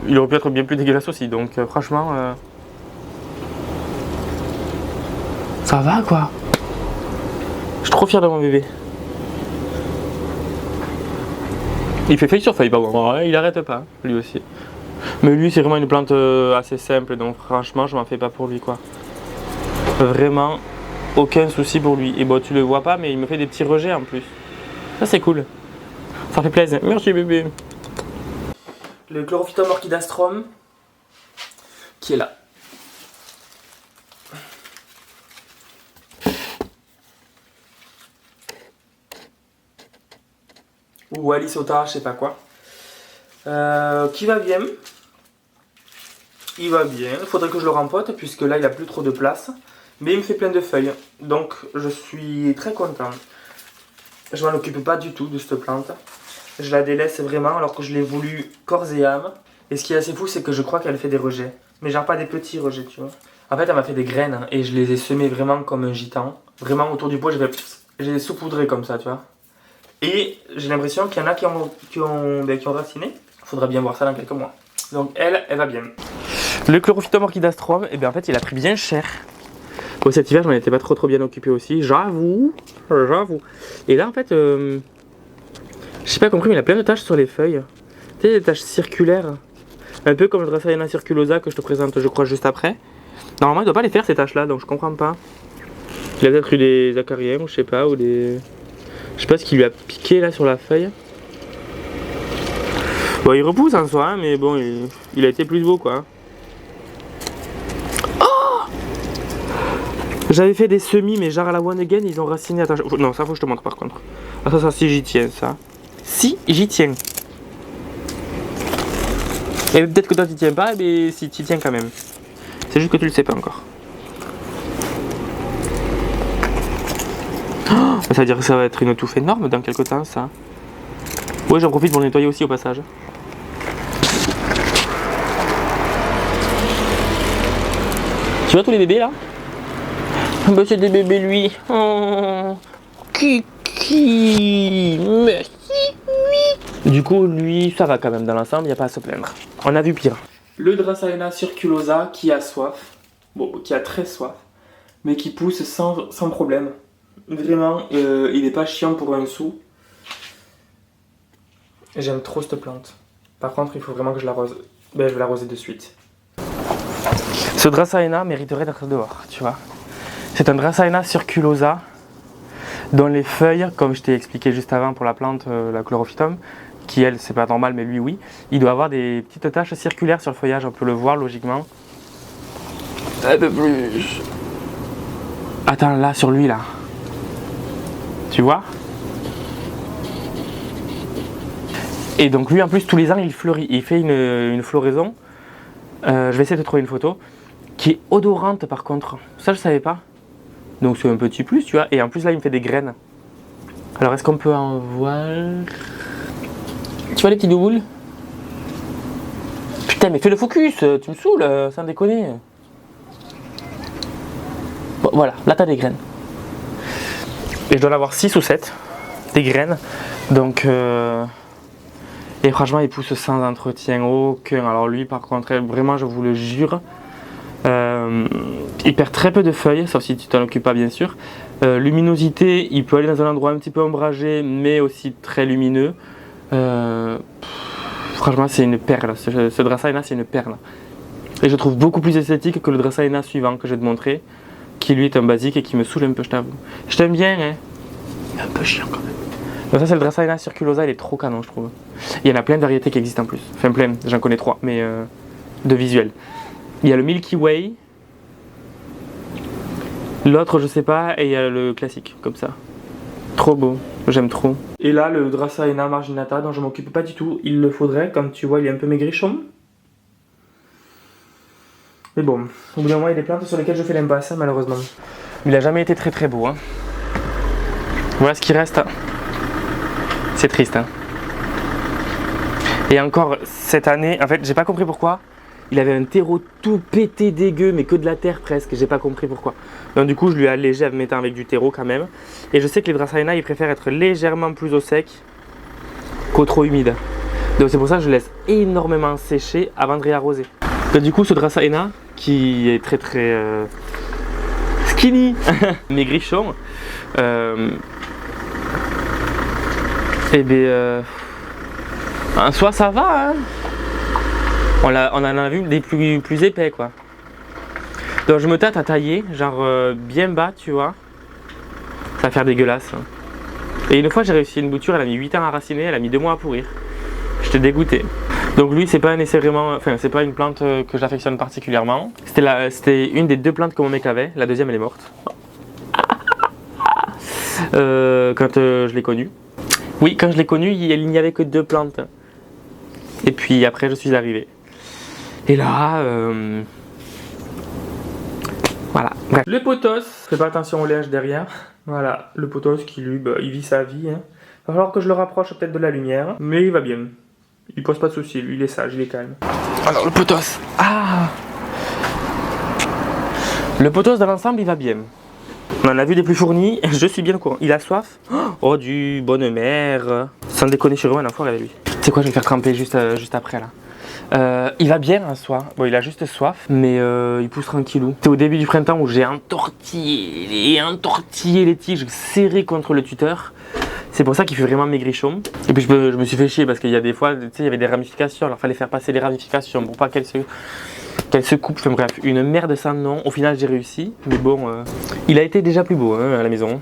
il aurait pu être bien plus dégueulasse aussi, donc franchement, ça va quoi. Je suis trop fier de mon bébé. Il fait feuille sur feuille, pardon, il arrête pas, lui aussi. Mais lui, c'est vraiment une plante assez simple, donc franchement, je m'en fais pas pour lui quoi. Vraiment, aucun souci pour lui. Et bon, tu le vois pas, mais il me fait des petits rejets en plus. Ça, c'est cool. Ça fait plaisir. Merci bébé. Le Chlorophytum orchidastrum qui est là. Ou Alisota, je sais pas quoi. Qui va bien. Il va bien. Il faudrait que je le rempote puisque là il a plus trop de place. Mais il me fait plein de feuilles. Donc je suis très content. Je m'en occupe pas du tout de cette plante. Je la délaisse vraiment alors que je l'ai voulu corps et âme. Et ce qui est assez fou, c'est que je crois qu'elle fait des rejets. Mais genre pas des petits rejets, tu vois. En fait, elle m'a fait des graines et je les ai semées vraiment comme un gitan. Vraiment autour du pot, je les ai saupoudrées comme ça, tu vois. Et j'ai l'impression qu'il y en a qui ont raciné. Faudra bien voir ça dans quelques mois. Donc elle va bien. Le Chlorophytum orchidastrum, et bien en fait, il a pris bien cher. Bon, cet hiver, je m'en étais pas trop bien occupé aussi, j'avoue. Et là, en fait, je sais pas compris, mais il a plein de taches sur les feuilles. Tu sais, des taches circulaires. Un peu comme le Dracaena circulosa que je te présente, je crois, juste après. Normalement, il doit pas les faire ces taches-là, donc je comprends pas. Il a peut-être eu des acariens, ou je sais pas, ou des... Je sais pas ce qui lui a piqué là sur la feuille. Bon, il repousse en soi, hein, mais bon, il a été plus beau quoi. Oh! J'avais fait des semis, mais genre à la one again, ils ont raciné. Attends, non, ça faut que je te montre par contre. Ah, ça, si j'y tiens, ça. Si j'y tiens. Et peut-être que toi tu tiens pas, mais si tu tiens quand même. C'est juste que tu le sais pas encore. Oh, ça veut dire que ça va être une touffe énorme dans quelques temps, ça. Ouais, j'en profite pour le nettoyer aussi au passage. Tu vois tous les bébés là? Bah c'est des bébés lui. Oh, Kiki. Merci. Oui. Du coup lui ça va quand même dans l'ensemble, il n'y a pas à se plaindre. On a vu pire. Le Dracaena circulosa qui a soif. Bon, qui a très soif. Mais qui pousse sans problème. Vraiment, il n'est pas chiant pour un sou. J'aime trop cette plante. Par contre, il faut vraiment que je l'arrose. Ben, je vais l'arroser de suite. Ce Dracaena mériterait d'être dehors, tu vois. C'est un Dracaena circulosa dont les feuilles, comme je t'ai expliqué juste avant pour la plante, la Chlorophytum, qui elle, c'est pas normal, mais lui, oui, il doit avoir des petites taches circulaires sur le feuillage, on peut le voir logiquement. Un peu plus. Attends, là, sur lui, là. Tu vois? Et donc lui en plus tous les ans il fleurit, il fait une floraison, je vais essayer de trouver une photo, qui est odorante par contre, ça je savais pas. Donc c'est un petit plus, tu vois. Et en plus là, il me fait des graines. Alors est-ce qu'on peut en voir? Tu vois les petits doubles? Putain, mais fais le focus, tu me saoules, sans déconner. Bon, voilà, là t'as des graines. Et je dois en avoir 6 ou 7, des graines. Donc, et franchement, il pousse sans entretien aucun. Alors lui, par contre, vraiment, je vous le jure, il perd très peu de feuilles, sauf si tu t'en occupes pas, bien sûr. Luminosité, il peut aller dans un endroit un petit peu ombragé, mais aussi très lumineux. Franchement, c'est une perle. Ce Dracaena, c'est une perle. Et je trouve beaucoup plus esthétique que le Dracaena suivant que je vais te montrer, qui lui est un basique et qui me saoule un peu, je t'avoue. Je t'aime bien, hein. Il est un peu chiant quand même. Donc ça, c'est le Dracaena circulosa, il est trop canon, je trouve. Il y en a plein de variétés qui existent en plus. Enfin, plein, j'en connais 3, mais de visuel. Il y a le Milky Way, l'autre, je sais pas, et il y a le classique, comme ça. Trop beau, j'aime trop. Et là, le Dracaena marginata, dont je m'occupe pas du tout, il le faudrait, comme tu vois, il est un peu maigrichon. Mais bon, au bout d'un moment, il y a des plantes sur lesquelles je fais l'impasse, malheureusement. Il a jamais été très très beau, hein. Voilà ce qui reste. C'est triste, hein. Et encore, cette année, en fait, j'ai pas compris pourquoi. Il avait un terreau tout pété dégueu, mais que de la terre presque, j'ai pas compris pourquoi. Donc du coup, je lui ai allégé en mettant avec du terreau quand même. Et je sais que les Dracaena, ils préfèrent être légèrement plus au sec qu'au trop humide. Donc c'est pour ça que je laisse énormément sécher avant de réarroser. Donc du coup, ce Dracaena, qui est très très skinny, maigrichon, et bien, en soi ça va, hein. On en a vu des plus épais, quoi. Donc je me tâte à tailler, genre bien bas, tu vois. Ça va faire dégueulasse. Et une fois j'ai réussi une bouture, elle a mis 8 ans à raciner, elle a mis 2 mois à pourrir. J'étais dégoûté. Donc lui, c'est pas nécessairement, enfin c'est pas une plante que j'affectionne particulièrement. C'était une des 2 plantes que mon mec avait. La deuxième, elle est morte. Quand je l'ai connue. Oui, quand je l'ai connue, il n'y avait que 2 plantes. Et puis après, je suis arrivé. Et là, voilà. Bref. Le pothos, fais pas attention au léage derrière. Voilà, le pothos qui lui, bah, il vit sa vie. Hein. Il va falloir que je le rapproche peut-être de la lumière, mais il va bien. Il pose pas de soucis, lui il est sage, il est calme. Alors le pothos. Ah, le pothos dans l'ensemble, il va bien. On en a vu des plus fournis, je suis bien au courant. Il a soif. Oh, du bonne mère. Sans déconner, je suis vraiment un enfoiré avec lui. C'est quoi, je vais me faire tremper juste après là. Il va bien en soi. Bon, il a juste soif, mais il pousse tranquillou. C'est au début du printemps où j'ai entortillé les tiges serrées contre le tuteur. C'est pour ça qu'il fait vraiment maigrichon. Et puis je me suis fait chier parce qu'il y a des fois, tu sais, il y avait des ramifications. Alors il fallait faire passer les ramifications pour pas qu'elles se coupent. Enfin bref, une merde sans nom. Au final, j'ai réussi. Mais bon, il a été déjà plus beau hein, à la maison.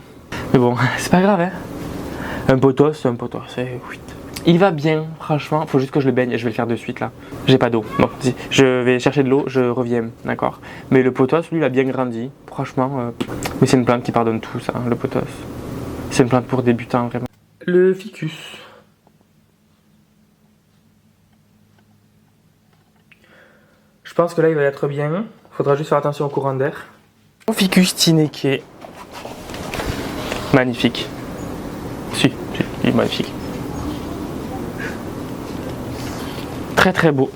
Mais bon, c'est pas grave, hein. Un pothos, c'est un pothos. Il va bien, franchement. Faut juste que je le baigne et je vais le faire de suite là. J'ai pas d'eau. Bon, je vais chercher de l'eau, je reviens, d'accord. Mais le pothos, lui, il a bien grandi. Franchement, mais c'est une plante qui pardonne tout, ça, le pothos. C'est une plante pour débutants, vraiment. Le ficus. Je pense que là, il va être bien. Faudra juste faire attention au courant d'air. Ficus tineke. Magnifique. Si, il est magnifique. Très très beau.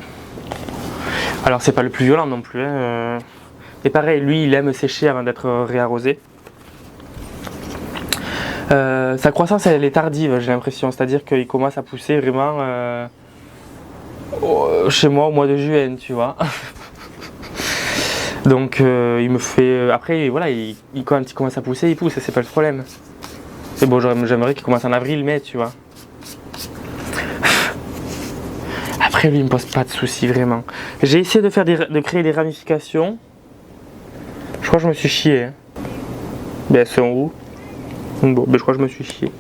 Alors c'est pas le plus violent non plus. Hein. Et pareil, lui il aime sécher avant d'être réarrosé. Sa croissance elle est tardive, j'ai l'impression. C'est-à-dire qu'il commence à pousser vraiment chez moi au mois de juin, tu vois. Donc il me fait. Après voilà, quand il commence à pousser, il pousse, c'est pas le problème. Et bon, j'aimerais qu'il commence en avril, mai, tu vois. Après, lui, il me pose pas de soucis, vraiment. J'ai essayé de créer des ramifications. Je crois que je me suis chié. Hein. Ben, c'est en haut. Bon, ben, je crois que je me suis chié.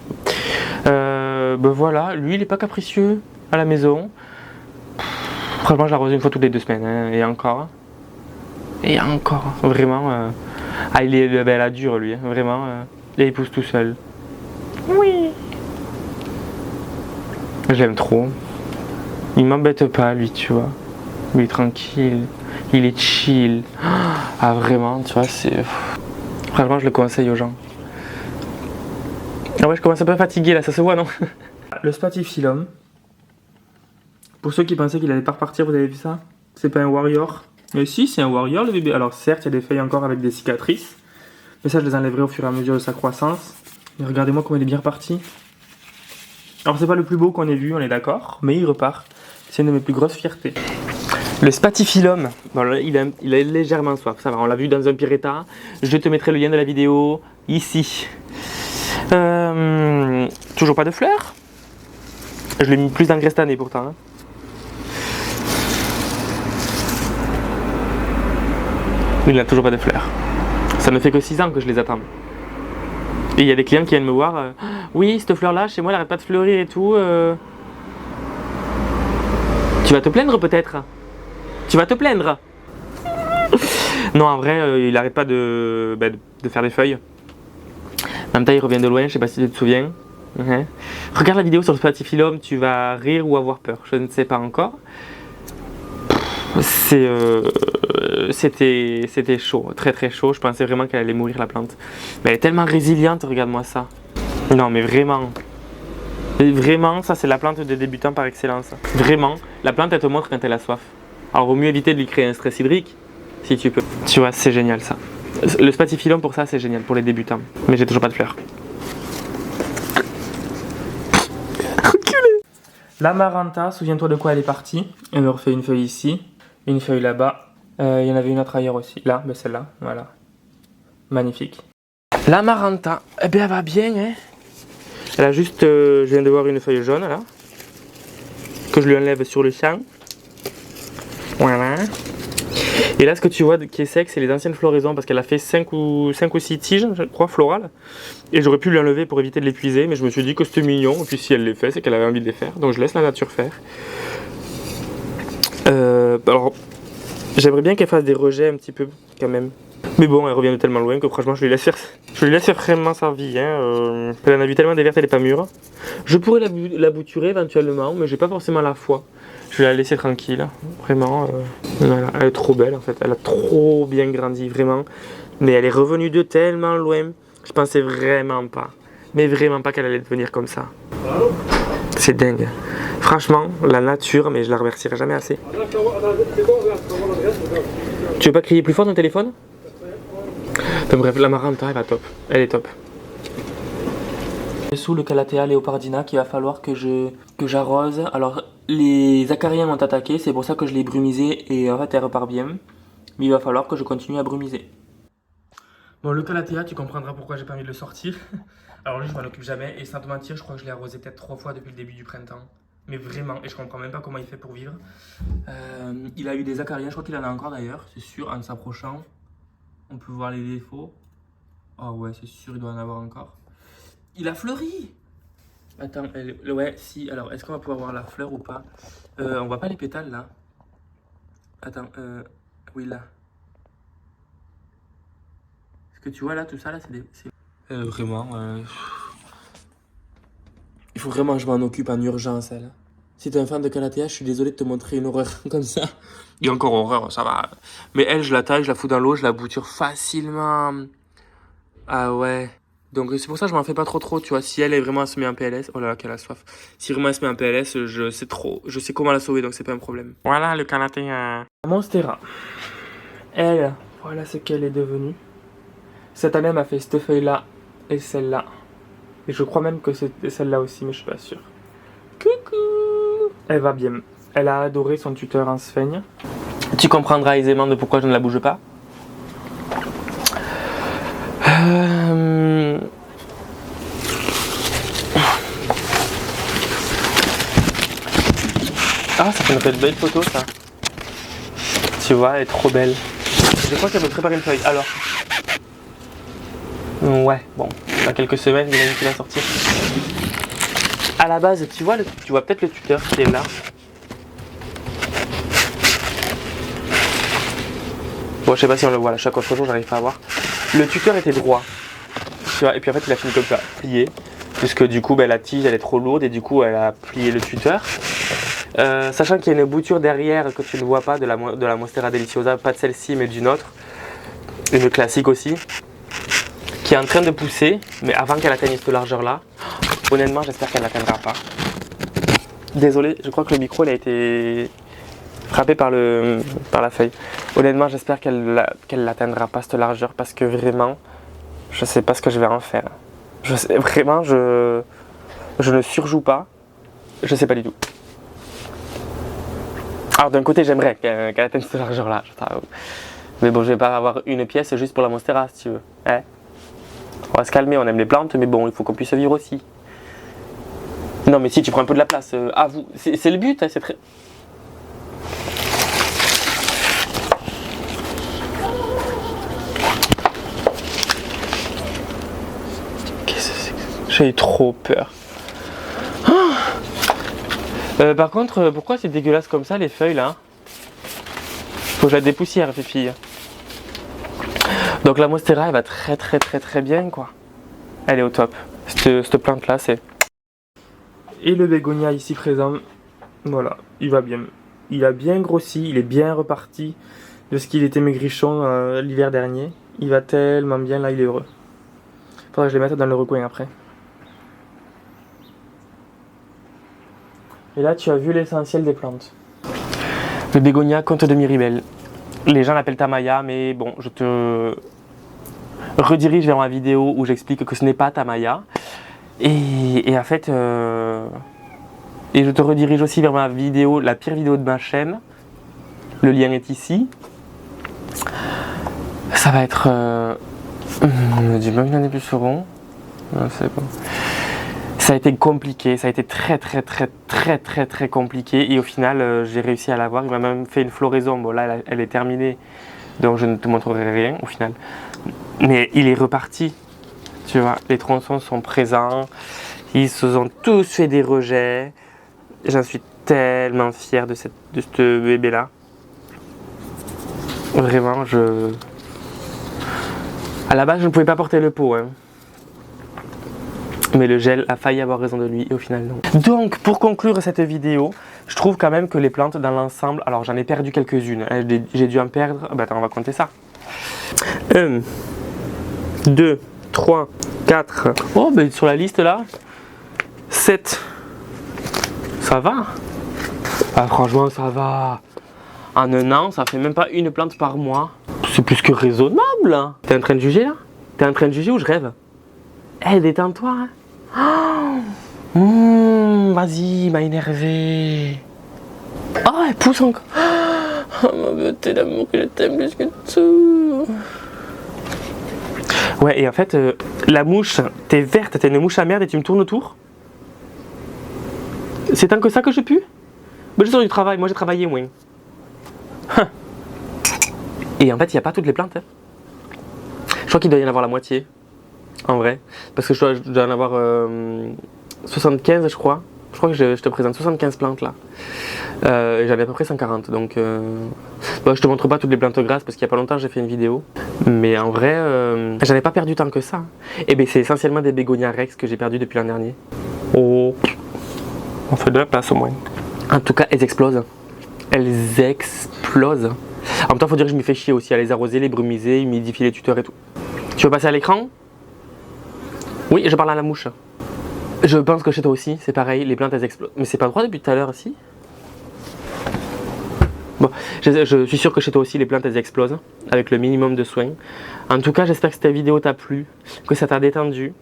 Ben voilà, lui, il est pas capricieux à la maison. Franchement, je l'arrose une fois toutes les 2 semaines. Hein, et encore. Et encore. Vraiment. Ah, il est ben, la dure, lui. Hein, vraiment. Et il pousse tout seul. Oui. J'aime trop. Il m'embête pas, lui, tu vois. Il est tranquille. Il est chill. Ah, vraiment, tu vois, c'est... Franchement, je le conseille aux gens. Ah ouais, je commence un peu à fatiguer là, ça se voit, non? Le Spatifilum. Pour ceux qui pensaient qu'il allait pas repartir, vous avez vu ça? C'est pas un Warrior. Mais si, c'est un Warrior le bébé. Alors certes, il y a des feuilles encore avec des cicatrices. Mais ça, je les enlèverai au fur et à mesure de sa croissance. Et regardez-moi comment il est bien reparti. Alors c'est pas le plus beau qu'on ait vu, on est d'accord. Mais il repart. C'est une de mes plus grosses fiertés. Le Spatifilum. Bon, là, il a légèrement soif, ça va. On l'a vu dans un pire état. Je te mettrai le lien de la vidéo ici. Toujours pas de fleurs. Je l'ai mis plus d'engrais cette année pourtant. Hein. Il n'a toujours pas de fleurs. Ça ne fait que 6 ans que je les attends. Et il y a des clients qui viennent me voir. Oui, cette fleur là, chez moi elle arrête pas de fleurir et tout. Tu vas te plaindre peut-être? Tu vas te plaindre? Non, en vrai, il arrête pas de faire des feuilles. En même temps, il revient de loin, je sais pas si tu te souviens. Regarde la vidéo sur le Spatifilum, tu vas rire ou avoir peur, je ne sais pas encore. C'était chaud, très très chaud, je pensais vraiment qu'elle allait mourir la plante. Mais elle est tellement résiliente, regarde-moi ça. Non mais vraiment. Vraiment, ça c'est la plante des débutants par excellence. Vraiment, la plante elle te montre quand elle a soif. Alors vaut mieux éviter de lui créer un stress hydrique, si tu peux. Tu vois, c'est génial ça. Le Spatifilum pour ça c'est génial, pour les débutants. Mais j'ai toujours pas de fleurs. L'Amaranta, souviens-toi de quoi elle est partie. Elle me refait une feuille ici, une feuille là-bas. Il y en avait une autre ailleurs aussi. Là, ben celle-là, voilà. Magnifique. L'Amaranta, eh bien elle va bien, hein. Elle a juste, je viens de voir une feuille jaune là. Que je lui enlève sur le champ. Voilà. Et là, ce que tu vois qui est sec, c'est les anciennes floraisons parce qu'elle a fait 5 ou 6 tiges, je crois, florales. Et j'aurais pu lui enlever pour éviter de l'épuiser, mais je me suis dit que c'était mignon. Et puis si elle les fait, c'est qu'elle avait envie de les faire. Donc je laisse la nature faire. Alors, j'aimerais bien qu'elle fasse des rejets un petit peu quand même. Mais bon, elle revient de tellement loin que franchement, je lui laisse faire vraiment sa vie. Hein. Elle en a vu tellement des vertes, elle n'est pas mûre. Je pourrais la bouturer éventuellement, mais j'ai pas forcément la foi. Je vais la laisser tranquille, vraiment. Voilà, elle est trop belle en fait, elle a trop bien grandi, vraiment. Mais elle est revenue de tellement loin, je pensais vraiment pas. Mais vraiment pas qu'elle allait devenir comme ça. C'est dingue. Franchement, la nature, mais je la remercierai jamais assez. Tu veux pas crier plus fort dans le téléphone? Enfin, bref, l'Amaranta, elle va top. Elle est top. Sous le Calathea leopardina qu'il va falloir que j'arrose. Alors les acariens m'ont attaqué, c'est pour ça que je l'ai brumisé et en fait elle repart bien. Mais il va falloir que je continue à brumiser. Bon, le Calathea, tu comprendras pourquoi j'ai pas envie de le sortir. Alors lui je m'en occupe jamais et sans te mentir je crois que je l'ai arrosé peut-être 3 fois depuis le début du printemps. Mais vraiment, et je comprends même pas comment il fait pour vivre. Il a eu des acariens, je crois qu'il en a encore d'ailleurs, c'est sûr, en s'approchant. On peut voir les défauts. Oh ouais, c'est sûr, il doit en avoir encore. Il a fleuri! Attends, ouais, si. Alors, est-ce qu'on va pouvoir voir la fleur ou pas? On voit pas les pétales là. Attends, oui là. Est-ce que tu vois là, tout ça là, c'est des... vraiment, il faut vraiment que je m'en occupe en urgence, là. Si t'es un fan de Calathea, je suis désolé de te montrer une horreur comme ça. Il y a encore horreur, ça va. Mais elle, je la taille, je la fous dans l'eau, je la bouture facilement. Ah ouais. Donc c'est pour ça que je m'en fais pas trop, tu vois. Si elle est vraiment à se mettre en PLS, oh là là, qu'elle a soif. Si vraiment elle se met en PLS, je sais comment la sauver, donc c'est pas un problème. Voilà le Calathea. Monstera. Elle, voilà ce qu'elle est devenue. Cette année, elle m'a fait cette feuille-là et celle-là. Et je crois même que c'est celle-là aussi, mais je suis pas sûr. Coucou! Elle va bien. Elle a adoré son tuteur en sphaigne. Tu comprendras aisément de pourquoi je ne la bouge pas. Ah, ça fait une belle photo ça. Tu vois, elle est trop belle. Je crois qu'elle me prépare une feuille. Alors. Ouais, bon. Dans quelques semaines, il a la sortir. À la base, tu vois peut-être le tuteur qui est là. Bon, je sais pas si on le voit là, chaque autre jour, j'arrive pas à voir. Le tuteur était droit. Tu vois, et puis en fait, il a fini comme ça, plié. Puisque du coup, la tige, elle est trop lourde et du coup, elle a plié le tuteur. Sachant qu'il y a une bouture derrière que tu ne vois pas de la Monstera deliciosa, pas de celle-ci, mais d'une autre. Une classique aussi. qui est en train de pousser, mais avant qu'elle atteigne cette largeur-là, honnêtement, j'espère qu'elle ne l'atteindra pas. Désolé, je crois que le micro il a été frappé par la feuille. Honnêtement, j'espère qu'elle l'atteindra pas cette largeur parce que vraiment, je sais pas ce que je vais en faire. Vraiment, je ne surjoue pas. Je sais pas du tout. Alors d'un côté, j'aimerais qu'elle atteigne cette largeur-là. Mais bon, je vais pas avoir une pièce juste pour la Monstera, si tu veux. Hein? On va se calmer, on aime les plantes, mais bon, il faut qu'on puisse vivre aussi. Non, mais si tu prends un peu de la place, avoue. C'est le but, hein, c'est très... Qu'est-ce que c'est que ça? J'ai eu trop peur. Par contre, pourquoi c'est dégueulasse comme ça, les feuilles, là? Faut que je la dépoussière, Fifi. Donc la Monstera, elle va très bien, quoi. Elle est au top. Cette plante-là, c'est... Et le bégonia ici présent, voilà, il va bien. Il a bien grossi, il est bien reparti de ce qu'il était maigrichon l'hiver dernier. Il va tellement bien, là, il est heureux. Faudrait que je les mette dans le recoin après. Et là, tu as vu l'essentiel des plantes. Le bégonia comte de Miribel. Les gens l'appellent Tamaya, mais bon, je te redirige vers ma vidéo où j'explique que ce n'est pas Tamaya. Et en fait, et je te redirige aussi vers ma vidéo, la pire vidéo de ma chaîne. Le lien est ici. Ça va être... je dis même qu'il y en a plus seront. Non, c'est bon. Ça a été compliqué, ça a été très compliqué et au final j'ai réussi à l'avoir. Il m'a même fait une floraison, bon là elle est terminée donc je ne te montrerai rien au final. Mais il est reparti, tu vois, les tronçons sont présents, ils se sont tous fait des rejets. J'en suis tellement fier de ce bébé là. Vraiment à la base je ne pouvais pas porter le pot, hein. Mais le gel a failli avoir raison de lui et au final non. Donc pour conclure cette vidéo, je trouve quand même que les plantes dans l'ensemble, alors j'en ai perdu quelques-unes, hein, j'ai dû en perdre, bah attends on va compter ça. 1, 2, 3, 4, oh bah sur la liste là, 7, ça va. Ah, franchement ça va. En un an ça fait même pas une plante par mois. C'est plus que raisonnable. T'es en train de juger là? T'es en train de juger ou je rêve? Eh, détends-toi, hein. Oh, vas-y, il m'a énervé. Oh, elle pousse encore. Oh, ma beauté d'amour, que je t'aime plus que tout. Ouais, et en fait, la mouche, t'es verte, t'es une mouche à merde et tu me tournes autour. C'est tant que ça que je pue? Mais je sors du travail, moi j'ai travaillé moins. Et en fait, il n'y a pas toutes les plantes. Hein. Je crois qu'il doit y en avoir la moitié. En vrai, parce que je dois en avoir 75 je crois. Je crois que je te présente 75 plantes là. J'avais à peu près 140 donc bon, je te montre pas toutes les plantes grasses parce qu'il y a pas longtemps j'ai fait une vidéo. Mais en vrai, j'en ai pas perdu tant que ça. Et bien c'est essentiellement des bégonias rex que j'ai perdu depuis l'an dernier. Oh, on fait de la place au moins. En tout cas, elles explosent. Elles explosent. En même temps, faut dire que je m'y fais chier aussi à les arroser, les brumiser, humidifier les tuteurs et tout. Tu veux passer à l'écran? Oui, je parle à la mouche. Je pense que chez toi aussi, c'est pareil, les plantes elles explosent. Mais c'est pas droit depuis tout à l'heure aussi. Bon, je suis sûr que chez toi aussi les plantes elles explosent, avec le minimum de soins. En tout cas, j'espère que cette vidéo t'a plu, que ça t'a détendu,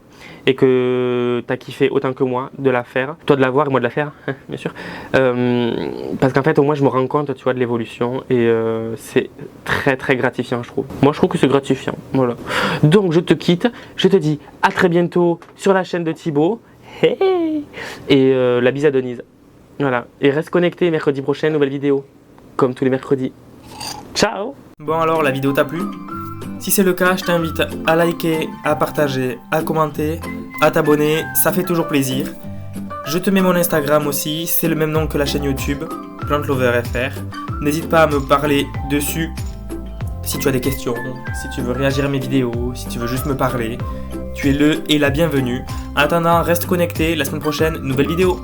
et que t'as kiffé autant que moi de la faire. Toi de la voir et moi de la faire, bien sûr. Parce qu'en fait, au moins je me rends compte, tu vois, de l'évolution, et c'est très gratifiant, je trouve. Moi, je trouve que c'est gratifiant, voilà. Donc, je te quitte, je te dis à très bientôt sur la chaîne de Thibaut, hey et la bise à Denise. Voilà, et reste connecté, mercredi prochain, nouvelle vidéo, comme tous les mercredis. Ciao. Bon alors, la vidéo t'a plu? Si c'est le cas, je t'invite à liker, à partager, à commenter, à t'abonner, ça fait toujours plaisir. Je te mets mon Instagram aussi, c'est le même nom que la chaîne YouTube, PlanteLoverFR. N'hésite pas à me parler dessus si tu as des questions, si tu veux réagir à mes vidéos, si tu veux juste me parler. Tu es le et la bienvenue. En attendant, reste connecté, la semaine prochaine, nouvelle vidéo.